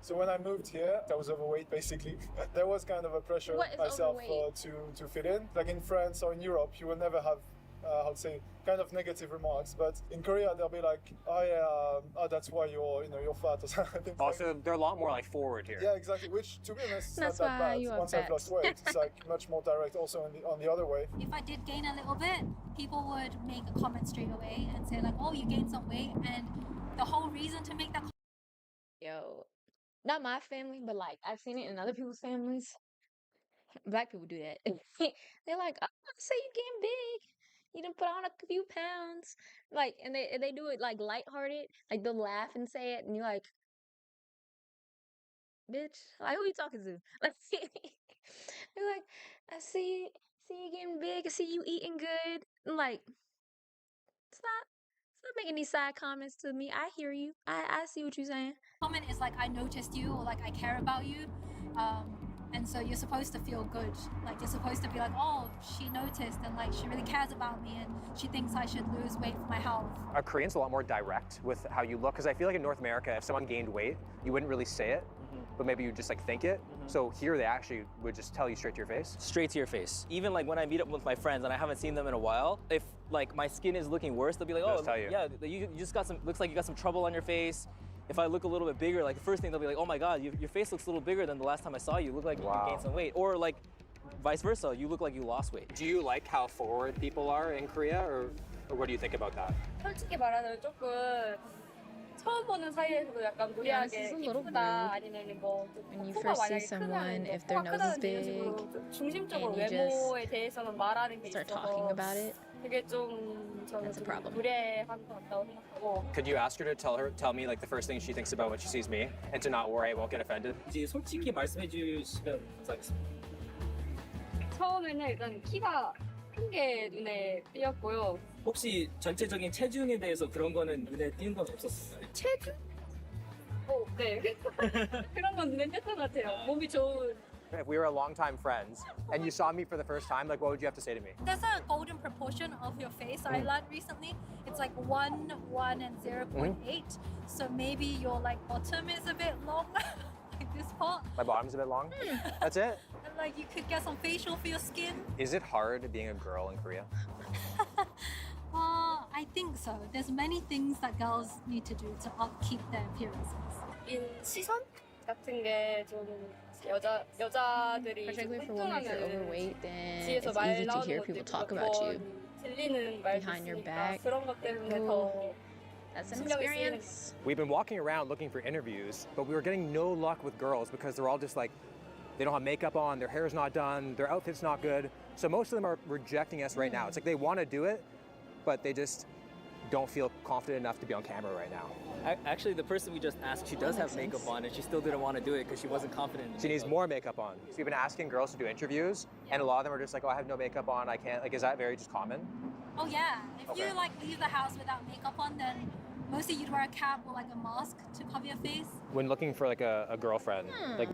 So when I moved here, I was overweight basically. There was kind of a pressure What is myself overweight? to fit in. Like in France or in Europe, you will never have, how to say, kind of negative remarks. But in Korea, they'll be like, that's why you're fat or something. Also, they're a lot more like forward here. Yeah, exactly. Which, to be honest, is That's not that why bad. you are Once I've fat. lost weight, it's like much more direct. Also on the other way. If I did gain a little bit, people would make a comment straight away and say like, oh, you gained some weight. And the whole reason to make that Yo, not my family, but like I've seen it in other people's families. Black people do that. They're like, "Oh, I say you getting big. You done put on a few pounds." Like, and they do it like lighthearted. Like they'll laugh and say it, and you're like, "Bitch, like who you talking to?" Like, they're like, "I see you getting big. I see you eating good." I'm like, stop making these side comments to me. I hear you. I see what you're saying. comment is like, I noticed you, or like I care about you. And so you're supposed to feel good. Like you're supposed to be like, oh, she noticed and like she really cares about me and she thinks I should lose weight for my health. Are Koreans a lot more direct with how you look? Because I feel like in North America, if someone gained weight, you wouldn't really say it, but maybe you just like think it. So here they actually would just tell you straight to your face. Straight to your face. Even like when I meet up with my friends and I haven't seen them in a while, if like my skin is looking worse, they'll be like, They'll oh, just tell you. yeah, you just got looks like you got some trouble on your face. If I look a little bit bigger, like the first thing they'll be like, oh my God, your face looks a little bigger than the last time I saw you. You look like you gained some weight. Or like vice versa, you look like you lost weight. Do you like how forward people are in Korea, or what do you think about that? 솔직히 말하면 조금 처음 보는 사이에서도 약간 Yeah, this is 무리하게 a little 이쁘다 rude. 아니면 뭐 When you 코가 first see 만약에 someone, 크면 if their 코가 nose is 크다는 이런 식으로 big, 중심적으로 and you just 외모에 대해서는 말하는 게 start talking 있어서 about it, 그게 좀 저는 that's a 좀 problem. 무례한 것 같다고 생각하고. Could you ask her to tell me like the first thing she thinks about when she sees me, and to not worry I won't get offended? 이제 솔직히 말씀해 주시면 감사하겠습니다. 처음에는 일단 키가 큰 게 눈에 띄었고요. 혹시 전체적인 체중에 대해서 그런 거는 눈에 띄는 건 없었어요? 체중? 네. 그런 건 눈에 띄었던 것 같아요. 몸이 좋은. If we were longtime friends and you saw me for the first time, like what would you have to say to me? There's a golden proportion of your face I learned recently. It's like 1, 1, and 0.8. So maybe your like bottom is a bit long, like this part. My bottom's a bit long. That's it. And like you could get some facial for your skin. Is it hard being a girl in Korea? I think so. There's many things that girls need to do to upkeep their appearances. 시선 같은 게 좀 여자들이 Particularly for women, if you're overweight, then 뒤에서 it's 말 easy to 나오는 hear 것도 people 있고 talk about you 들리는 말도 behind your 있으니까 back. 그런 것 때문에 Ooh, 더 that's an 신경이 쓰이는 experience. We've been walking around looking for interviews, but we were getting no luck with girls because they're all just like, they don't have makeup on, their hair's not done, their outfit's not good. So most of them are rejecting us right now. It's like they want to do it, but they just don't feel confident enough to be on camera right now. Actually, the person we just asked, she does have makeup on, and she still didn't want to do it because she wasn't confident in She needs more makeup on. So we've been asking girls to do interviews, and a lot of them are just like, oh, I have no makeup on, I can't. Like, is that very just common? Oh yeah, if Okay. you like leave the house without makeup on, then mostly you'd wear a cap or like a mask to cover your face. When looking for like a girlfriend, like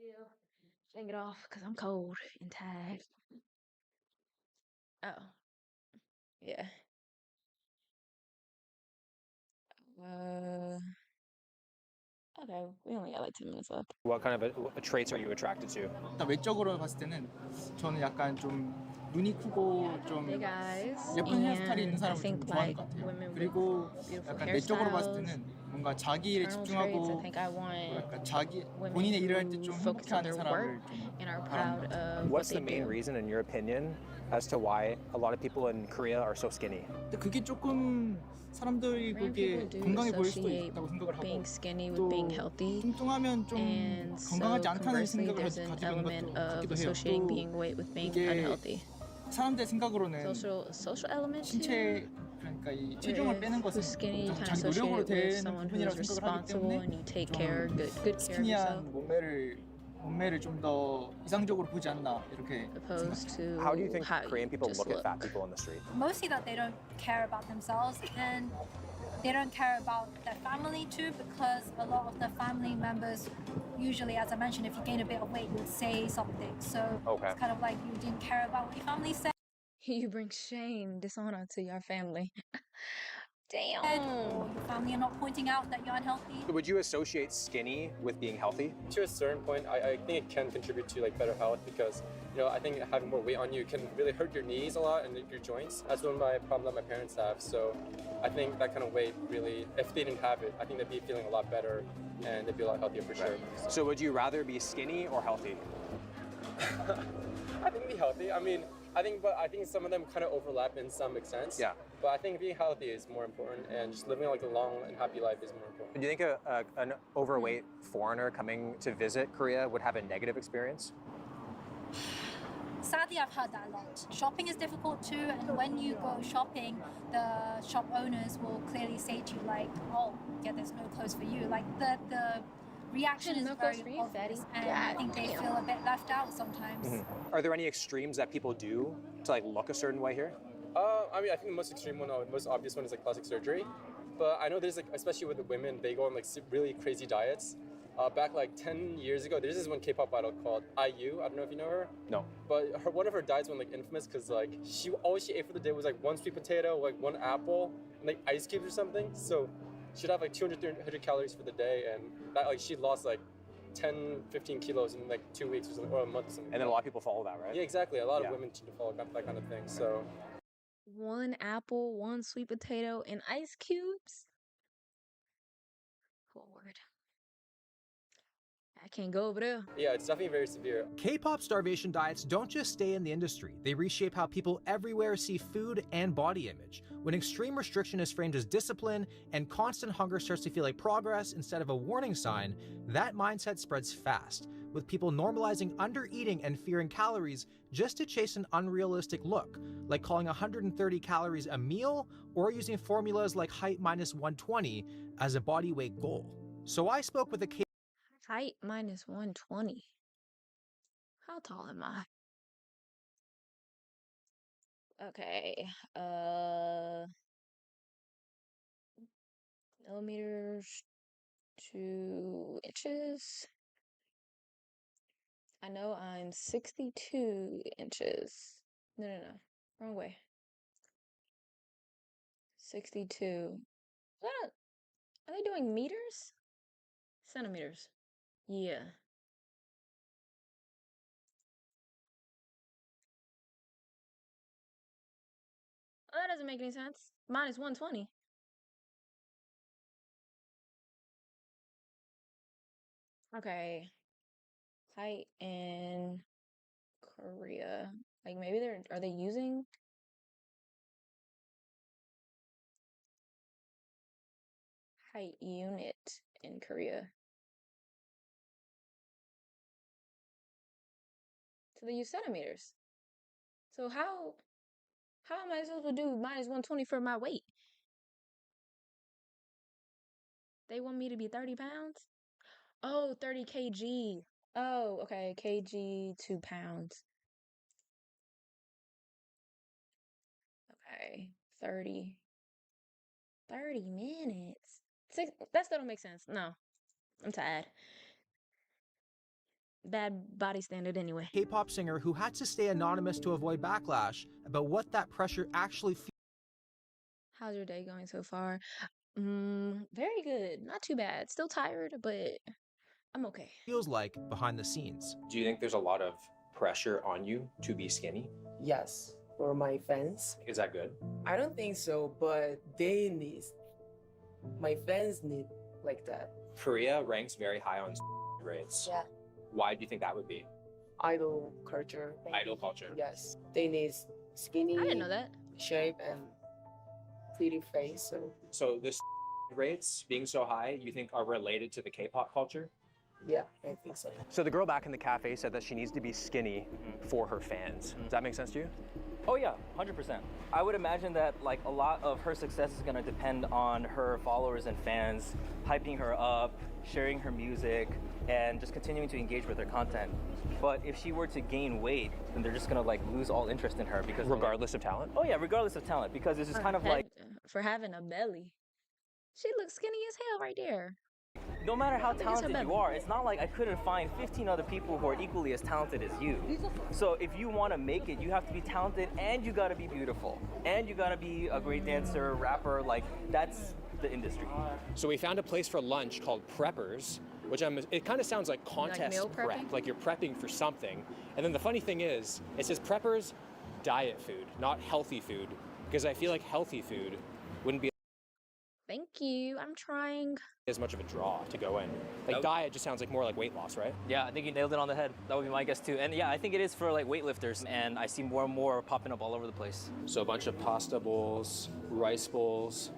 Chill. Take it off because I'm cold and tired. Oh, yeah. Okay, we only got like 10 minutes left. What kind of traits are you attracted to? 외적으로 봤을 때는 저는 약간 좀 눈이 크고 좀 Big eyes, 예쁜 헤어스타일이 있는 and I 사람을 좀 think 좋아하는 like 것 같아요. women with 그리고 beautiful 약간 내적으로 봤을 hairstyles. 때는 뭔가 자기 일에 Internal traits, I 집중하고 think I want 뭐랄까 자기 women 본인의 일을 할 때 who 좀 focus on 행복해하는 their work 사람을 좀 and are 바라는 proud 것 같아요. of what What's they the main do. reason, in your opinion, as to why a lot of people in Korea are so skinny? 근데 그게 조금 사람들이 Korean 보기에 people do 건강해 보일 수도 associate 있다고 생각을 하고 being skinny with 또 being healthy, 뚱뚱하면 좀 and 건강하지 so 않다는 conversely, 생각을 there's an 가지고 있는 element 것도 of 같기도 해요. associating 또 being weight with being 이게 unhealthy. 사람들 생각으로는 Social element too. 신체 그러니까 이 체중을 빼는 Who's 것은 skinny, you 좀 kind of 자기 노력으로 associate it with 되는 someone 부분이라고 who's 생각을 하기 responsible 때문에 and you take 좀 good care of yourself, 스키니한 몸매를 좀 더 이상적으로 보지 않나 이렇게 opposed to How do you think how Korean you people just look at look. fat people on the street? Mostly that they don't care about themselves and they don't care about their family too, because a lot of the family members usually, as I mentioned, if you gain a bit of weight, you would say something. So it's kind of like you didn't care about what your family said. You bring shame, dishonor to your family. Damn. Or your family are not pointing out that you're unhealthy. Would you associate skinny with being healthy? To a certain point, I think it can contribute to like better health because I think having more weight on you can really hurt your knees a lot and your joints. That's one of my problems that my parents have. So I think that kind of weight really, if they didn't have it, I think they'd be feeling a lot better and they'd be a lot healthier for sure. So would you rather be skinny or healthy? I think be healthy. I think some of them kind of overlap in some extent. Yeah. But I think being healthy is more important, and just living like a long and happy life is more important. Do you think an overweight foreigner coming to visit Korea would have a negative experience? Sadly, I've heard that a lot. Shopping is difficult too, and when you go shopping, the shop owners will clearly say to you like, "Oh, yeah, there's no clothes for you." Like the reaction is no very clothes for you, obvious, fatty. and I think they feel a bit left out sometimes. Are there any extremes that people do to like look a certain way here? I think the most extreme one, the most obvious one is like plastic surgery. But I know there's like, especially with the women, they go on like really crazy diets. Back like 10 years ago, there's this one K-pop idol called IU. I don't know if you know her. No. But one of her diets went like infamous because like all she ate for the day was like one sweet potato, like one apple, and like ice cubes or something. So she'd have like 200, 300 calories for the day, and that like she lost like 10, 15 kilos in like 2 weeks or something, or a month or something. And then a lot of people follow that, right? Yeah, exactly. A lot of women tend to follow that kind of thing. So. One apple, one sweet potato, and ice cubes? Lord. I can't go over there. Yeah, it's definitely very severe. K-pop starvation diets don't just stay in the industry. They reshape how people everywhere see food and body image. When extreme restriction is framed as discipline and constant hunger starts to feel like progress instead of a warning sign, that mindset spreads fast, with people normalizing undereating and fearing calories just to chase an unrealistic look, like calling 130 calories a meal or using formulas like height minus 120 as a body weight goal. So I spoke with a Height minus 120. How tall am I? Okay. Millimeters to inches. I know I'm 62 inches. No. Wrong way. 62. Are they doing meters? Centimeters. Yeah. Oh, that doesn't make any sense. Mine is 120. Okay. Height in Korea. Like maybe are they using height unit in Korea? So they use centimeters. So how am I supposed to do minus 120 for my weight? They want me to be 30 pounds? Oh, 30 kg. Oh, okay. Kg to pounds. Okay. 30 minutes. That still don't make sense. No. I'm tired. bad body standard anyway. K-pop singer who had to stay anonymous to avoid backlash about what that pressure actually feels. How's your day going so far? Very good. Not too bad. Still tired, but I'm okay. Feels like behind the scenes. Do you think there's a lot of pressure on you to be skinny? Yes, for my fans. Is that good? I don't think so, but my fans need like that. Korea ranks very high on rates. Yeah. Why do you think that would be? Idol culture. Maybe. Idol culture. Yes, they need skinny. I didn't know that. Shape and pretty face. So the rates being so high, you think are related to the K-pop culture? Yeah, I think so. So the girl back in the cafe said that she needs to be skinny for her fans. Does that make sense to you? Oh yeah, 100%. I would imagine that like a lot of her success is gonna depend on her followers and fans hyping her up, sharing her music, and just continuing to engage with her content. But if she were to gain weight, then they're just gonna like lose all interest in her because regardless of talent? Oh yeah, regardless of talent, because it's just kind of like for having a belly. She looks skinny as hell right there. no matter how talented you are, it's not like I couldn't find 15 other people who are equally as talented as you. So if you want to make it, you have to be talented and you got to be beautiful and you got to be a great dancer, rapper, like that's the industry. So we found a place for lunch called Preppers, which it kind of sounds like contest meal prep, prepping? like you're prepping for something. And then the funny thing is, it says Preppers diet food, not healthy food, because I feel like healthy food wouldn't be Thank you. I'm trying. as much of a draw to go in. Like diet just sounds like more like weight loss, right? Yeah, I think you nailed it on the head. That would be my guess too. And yeah, I think it is for like weightlifters, and I see more and more popping up all over the place. So a bunch of pasta bowls, rice bowls.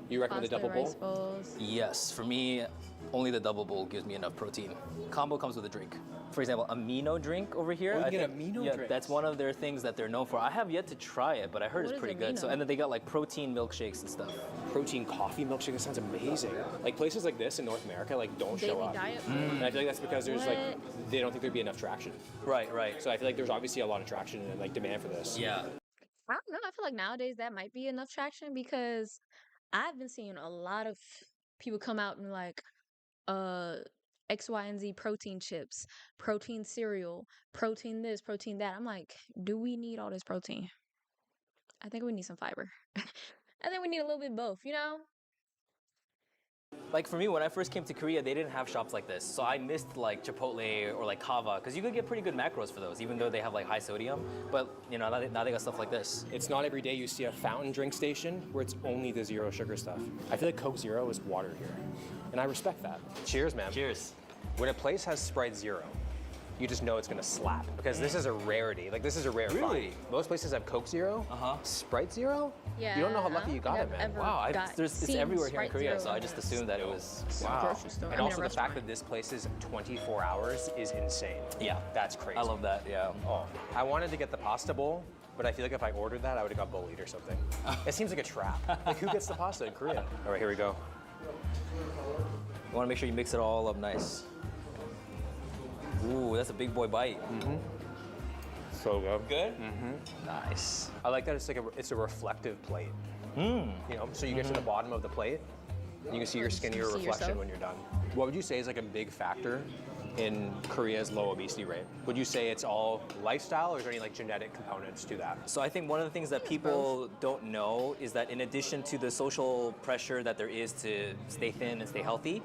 You recommend the double rice bowl? bowls. Yes, for me, only the double bowl gives me enough protein. Combo comes with a drink. For example, amino drink over here. Oh, you I get think, amino yeah, drinks. that's one of their things that they're known for. I have yet to try it, but I heard What it's is pretty good. So, amino? and then they got like protein milkshakes and stuff. Protein coffee milkshake, that sounds amazing. Like places like this in North America like don't show Daily up. diet And I feel like that's because there's like, What? they don't think there'd be enough traction. Right, right. So I feel like there's obviously a lot of traction and like demand for this. Yeah. I don't know. I feel like nowadays that might be enough traction because I've been seeing a lot of people come out and like, X, Y, and Z protein chips, protein cereal, protein this, protein that. I'm like, do we need all this protein? I think we need some fiber. I think we need a little bit of both, you know? Like for me, when I first came to Korea, they didn't have shops like this. So I missed like Chipotle or like Kava, because you could get pretty good macros for those, even though they have like high sodium. But you know, now they got stuff like this. It's not every day you see a fountain drink station where it's only the zero sugar stuff. I feel like Coke Zero is water here. And I respect that. Cheers, man. Cheers. When a place has Sprite Zero, you just know it's gonna slap because this is a rarity. Like this is a rare Really? find. Most places have Coke Zero. Sprite Zero? Yeah. You don't know how I lucky don't you got think it, I've man. ever Wow, got it's seen everywhere here in Sprite Korea, Zero so I in just a assumed that it was. Wow. grocery store. And I mean, also a the fact restaurant. that this place is 24 hours is insane. Yeah. That's crazy. I love that, yeah. Oh, I wanted to get the pasta bowl, but I feel like if I ordered that, I would have got bullied or something. It seems like a trap. Like who gets the pasta in Korea? All right, here we go. You want to make sure you mix it all up nice. Ooh, that's a big boy bite. So good. Good? Nice. I like that it's a reflective plate. You know, so you get to the bottom of the plate, and you can see your skinnier see reflection yourself? when you're done. What would you say is like a big factor in Korea's low obesity rate? Would you say it's all lifestyle, or is there any like genetic components to that? So I think one of the things that people don't know is that in addition to the social pressure that there is to stay thin and stay healthy,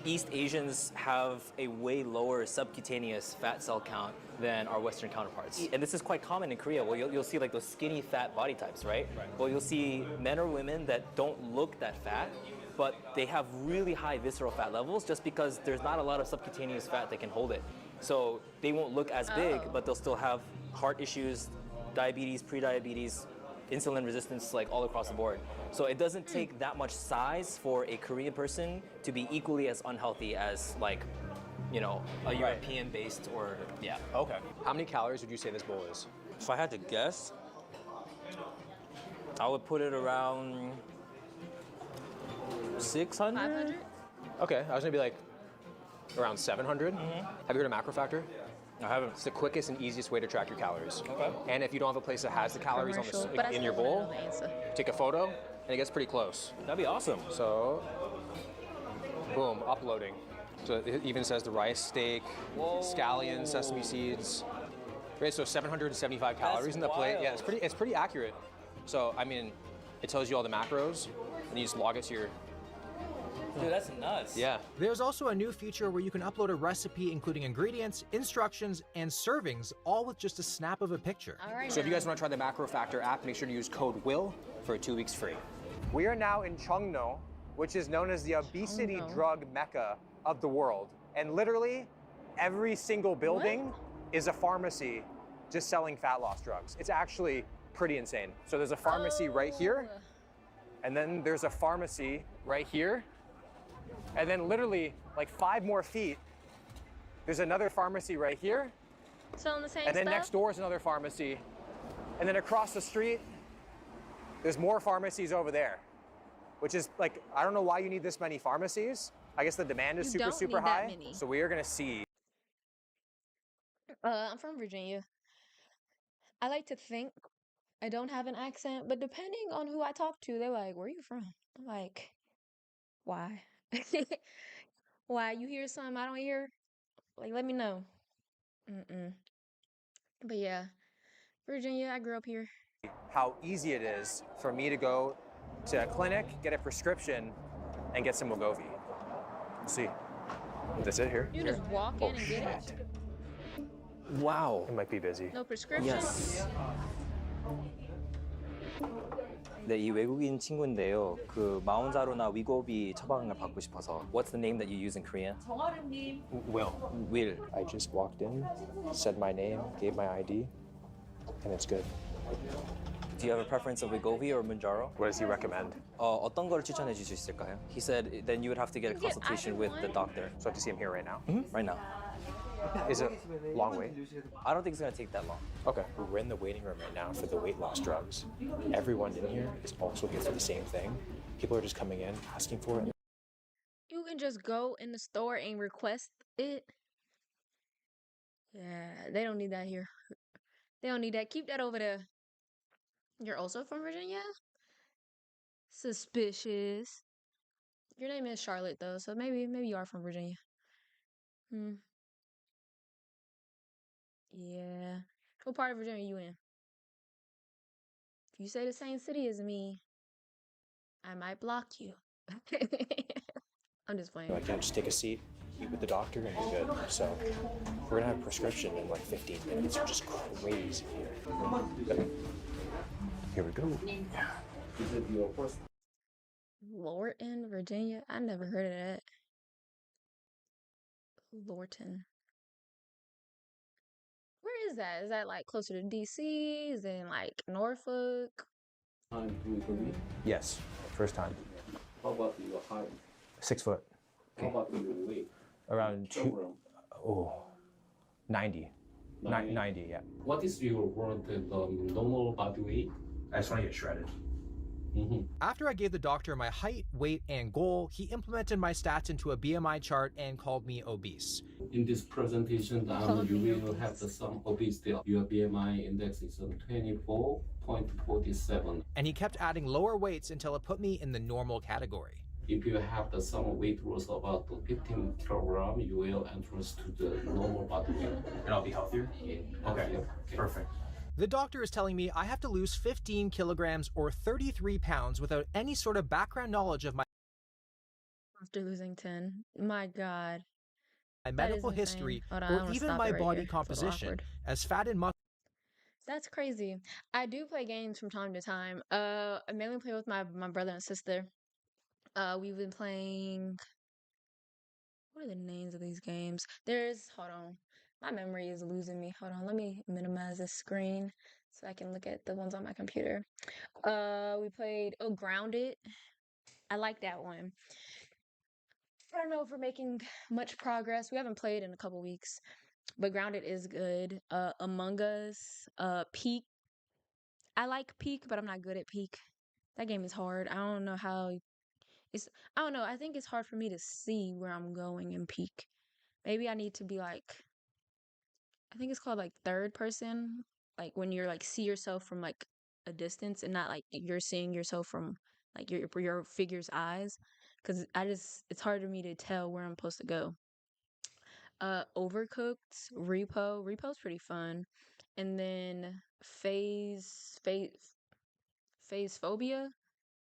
East Asians have a way lower subcutaneous fat cell count than our Western counterparts. And this is quite common in Korea. Well, you'll see like those skinny fat body types, right? Well, you'll see men or women that don't look that fat, but they have really high visceral fat levels just because there's not a lot of subcutaneous fat that can hold it. So they won't look as big, but they'll still have heart issues, diabetes, prediabetes, insulin resistance, like all across the board. So it doesn't take that much size for a Korean person to be equally as unhealthy as like, you know, a European-based or, yeah. Okay. How many calories would you say this bowl is? If I had to guess, I would put it around 600? 500? Okay, I was gonna be like around 700. Have you heard of macro factor? I haven't. It's the quickest and easiest way to track your calories. Okay. And if you don't have a place that has the calories on Commercial, the, but I in your still wanna bowl, know the answer. take a photo, and it gets pretty close. That'd be awesome. So, boom, uploading. So it even says the rice, steak, scallions, sesame seeds. Right, so 775 calories in the plate. Yeah, it's pretty accurate. So I mean, it tells you all the macros, and you just log it to your. Dude, that's nuts. Yeah. There's also a new feature where you can upload a recipe including ingredients, instructions, and servings, all with just a snap of a picture. So if you guys want to try the Macro Factor app, make sure to use code WILL for 2 weeks free. We are now in Cheongno, which is known as the obesity drug mecca of the world. And literally, every single building is a pharmacy just selling fat loss drugs. It's actually pretty insane. So there's a pharmacy right here, and then there's a pharmacy right here, and then literally like 5 more feet, there's another pharmacy right here, selling the same and then stuff? next door is another pharmacy, and then across the street, there's more pharmacies over there, which is like, I don't know why you need this many pharmacies. I guess the demand is super high. So we are gonna see. I'm from Virginia. I like to think I don't have an accent, but depending on who I talk to, they're like, "Where are you from?" I'm like, "Why? Why? You hear something I don't hear? Like, let me know." But yeah, Virginia, I grew up here. How easy it is for me to go to a clinic, get a prescription, and get some Wegovy. See, that's it here. You just walk in and get it. Wow. It might be busy. No prescription. Yes. 네, 이 외국인 친구인데요. 그 마운자로나 위고비 처방을 받고 싶어서. What's the name that you use in Korean? 정아름님. Will. Will. I just walked in, said my name, gave my ID, and it's good. Do you have a preference of Wegovy or Mounjaro? What does he recommend? 어떤 거를 추천해 주실 수 있을까요? He said then you would have to get a consultation with the doctor. So I have to see him here right now? Right now. Is it long wait? I don't think it's gonna take that long. Okay. We're in the waiting room right now for the weight loss drugs. Everyone in here is also here for the same thing. People are just coming in, asking for it. You can just go in the store and request it. Yeah, they don't need that here. They don't need that. Keep that over there. You're also from Virginia? Suspicious. Your name is Charlotte though, so maybe you are from Virginia. Yeah. What part of Virginia are you in? If you say the same city as me, I might block you. I'm just playing. I can't just take a seat, meet with the doctor, and you're good. So we're gonna have a prescription in like 15 minutes, which is crazy here. Here we go. Lorton, Virginia? I never heard of that. Lorton. Where is that? Is that like closer to DC? Is it in like Norfolk? Yes, first time. How about your height? 6 foot. How about your weight? Around 90. 90, yeah. What is your normal body weight? I just want to get shredded. After I gave the doctor my height, weight, and goal, he implemented my stats into a BMI chart and called me obese. In this presentation, you will have some obesity. Your BMI index is 24.47. And he kept adding lower weights until it put me in the normal category. If you have some weight loss about 15 kilogram, you will enter to the normal body weight. And I'll be healthier? Yeah. Okay, perfect. The doctor is telling me I have to lose 15 kilograms or 33 pounds without any sort of background knowledge of my After losing 10. My God. medical history or even my body composition, as fat and muscle. That's crazy. I do play games from time to time. I mainly play with my brother and sister. We've been playing. What are the names of these games? Hold on. My memory is losing me. Hold on, let me minimize this screen so I can look at the ones on my computer. We played Grounded. I like that one. I don't know if we're making much progress. We haven't played in a couple weeks, but Grounded is good. Among Us, Peak. I like Peak, but I'm not good at Peak. That game is hard. I don't know how. I don't know. I think it's hard for me to see where I'm going in Peak. Maybe I need to be like. I think it's called like third person, like when you're like see yourself from like a distance and not like you're seeing yourself from like your figure's eyes, because it's hard for me to tell where I'm supposed to go. Overcooked, Repo's pretty fun. And then Phase Phobia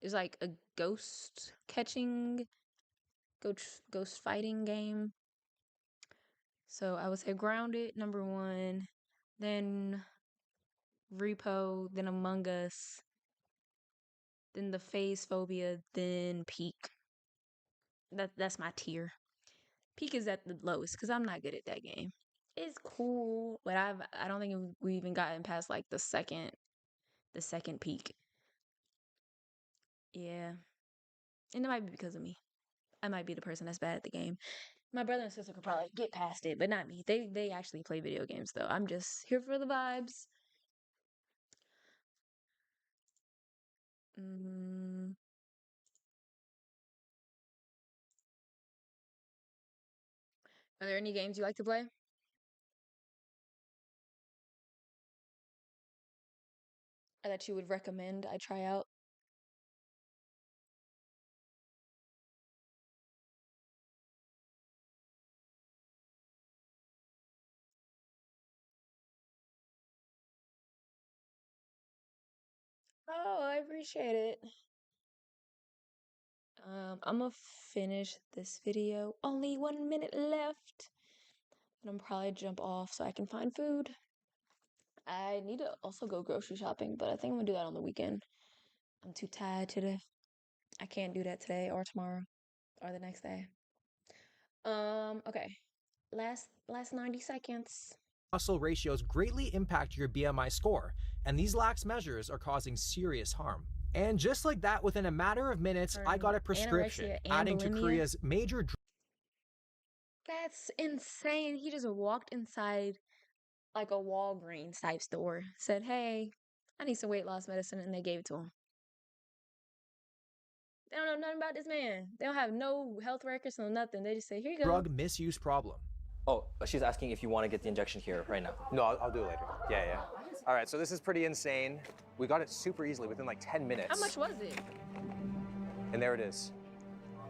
is like a ghost catching, ghost fighting game. So I would say Grounded, number 1, then Repo, then Among Us, then the Phase Phobia, then Peak. That's my tier. Peak is at the lowest because I'm not good at that game. It's cool, but I don't think we even gotten past like the second Peak. Yeah. And it might be because of me. I might be the person that's bad at the game. My brother and sister could probably get past it, but not me. They actually play video games though. I'm just here for the vibes. Are there any games you like to play? Or that you would recommend I try out? Oh, I appreciate it. I'm gonna finish this video. Only 1 minute left. And I'm probably jump off so I can find food. I need to also go grocery shopping, but I think I'm gonna do that on the weekend. I'm too tired today. I can't do that today or tomorrow or the next day. Okay. Last 90 seconds. Muscle ratios greatly impact your BMI score, and these lax measures are causing serious harm. And just like that, within a matter of minutes, I got a prescription, adding to Korea's major... That's insane. He just walked inside like a Walgreens type store, said, "Hey, I need some weight loss medicine," and they gave it to him. They don't know nothing about this man. They don't have no health records, no nothing. They just say, "Here you go." Drug misuse problem. Oh, she's asking if you want to get the injection here right now. No, I'll do it later. Yeah. All right, so this is pretty insane. We got it super easily within like 10 minutes. How much was it? And there it is.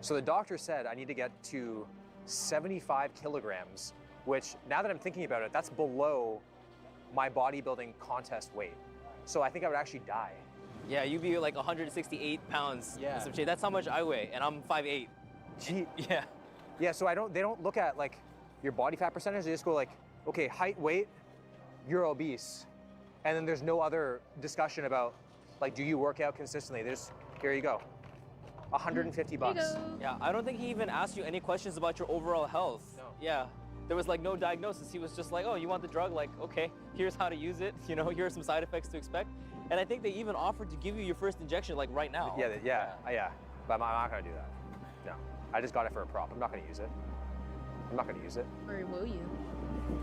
So the doctor said I need to get to 75 kilograms, which now that I'm thinking about it, that's below my bodybuilding contest weight. So I think I would actually die. Yeah, you'd be like 168 pounds. Yeah. Some shit. That's how much I weigh, and I'm 5'8". Gee. Yeah. Yeah, so they don't look at like your body fat percentage. They just go like, okay, height, weight, you're obese. And then there's no other discussion about like, do you work out consistently? There's, here you go. 150 bucks. Yeah, I don't think he even asked you any questions about your overall health. No. Yeah. There was like no diagnosis. He was just like, oh, you want the drug? Like, okay, here's how to use it. You know, here are some side effects to expect. And I think they even offered to give you your first injection like right now. Yeah. But I'm not gonna do that. No, I just got it for a prop. I'm not gonna use it. Or will you?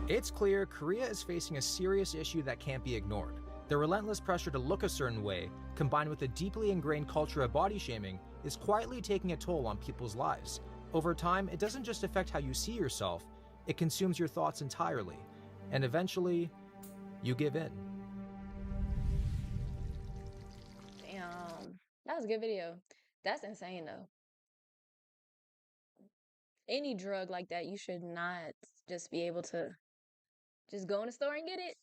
It's clear Korea is facing a serious issue that can't be ignored. The relentless pressure to look a certain way, combined with a deeply ingrained culture of body shaming, is quietly taking a toll on people's lives. Over time, it doesn't just affect how you see yourself, it consumes your thoughts entirely. And eventually, you give in. Damn. That was a good video. That's insane though. Any drug like that, you should not just be able to just go in the store and get it.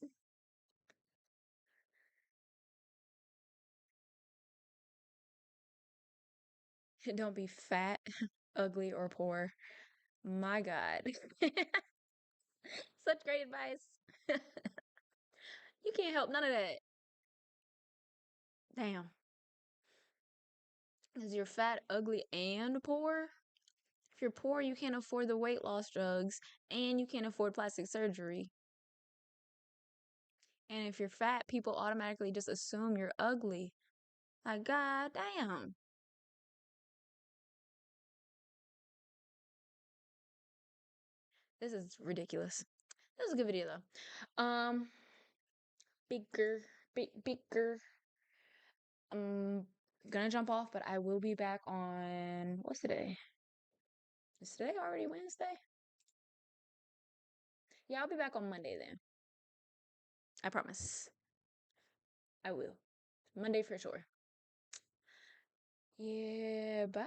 Don't be fat, ugly, or poor. My God. Such great advice. You can't help none of that. Damn. Because you're fat, ugly, and poor? If you're poor, you can't afford the weight loss drugs, and you can't afford plastic surgery. And if you're fat, people automatically just assume you're ugly. Like, God damn. This is ridiculous. This was a good video though. Bigger. I'm gonna jump off, but I will be back on, what's today? Is today already Wednesday? Yeah, I'll be back on Monday then. I promise. I will. Monday for sure. Yeah, bye.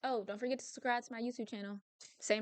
Oh, don't forget to subscribe to my YouTube channel. Same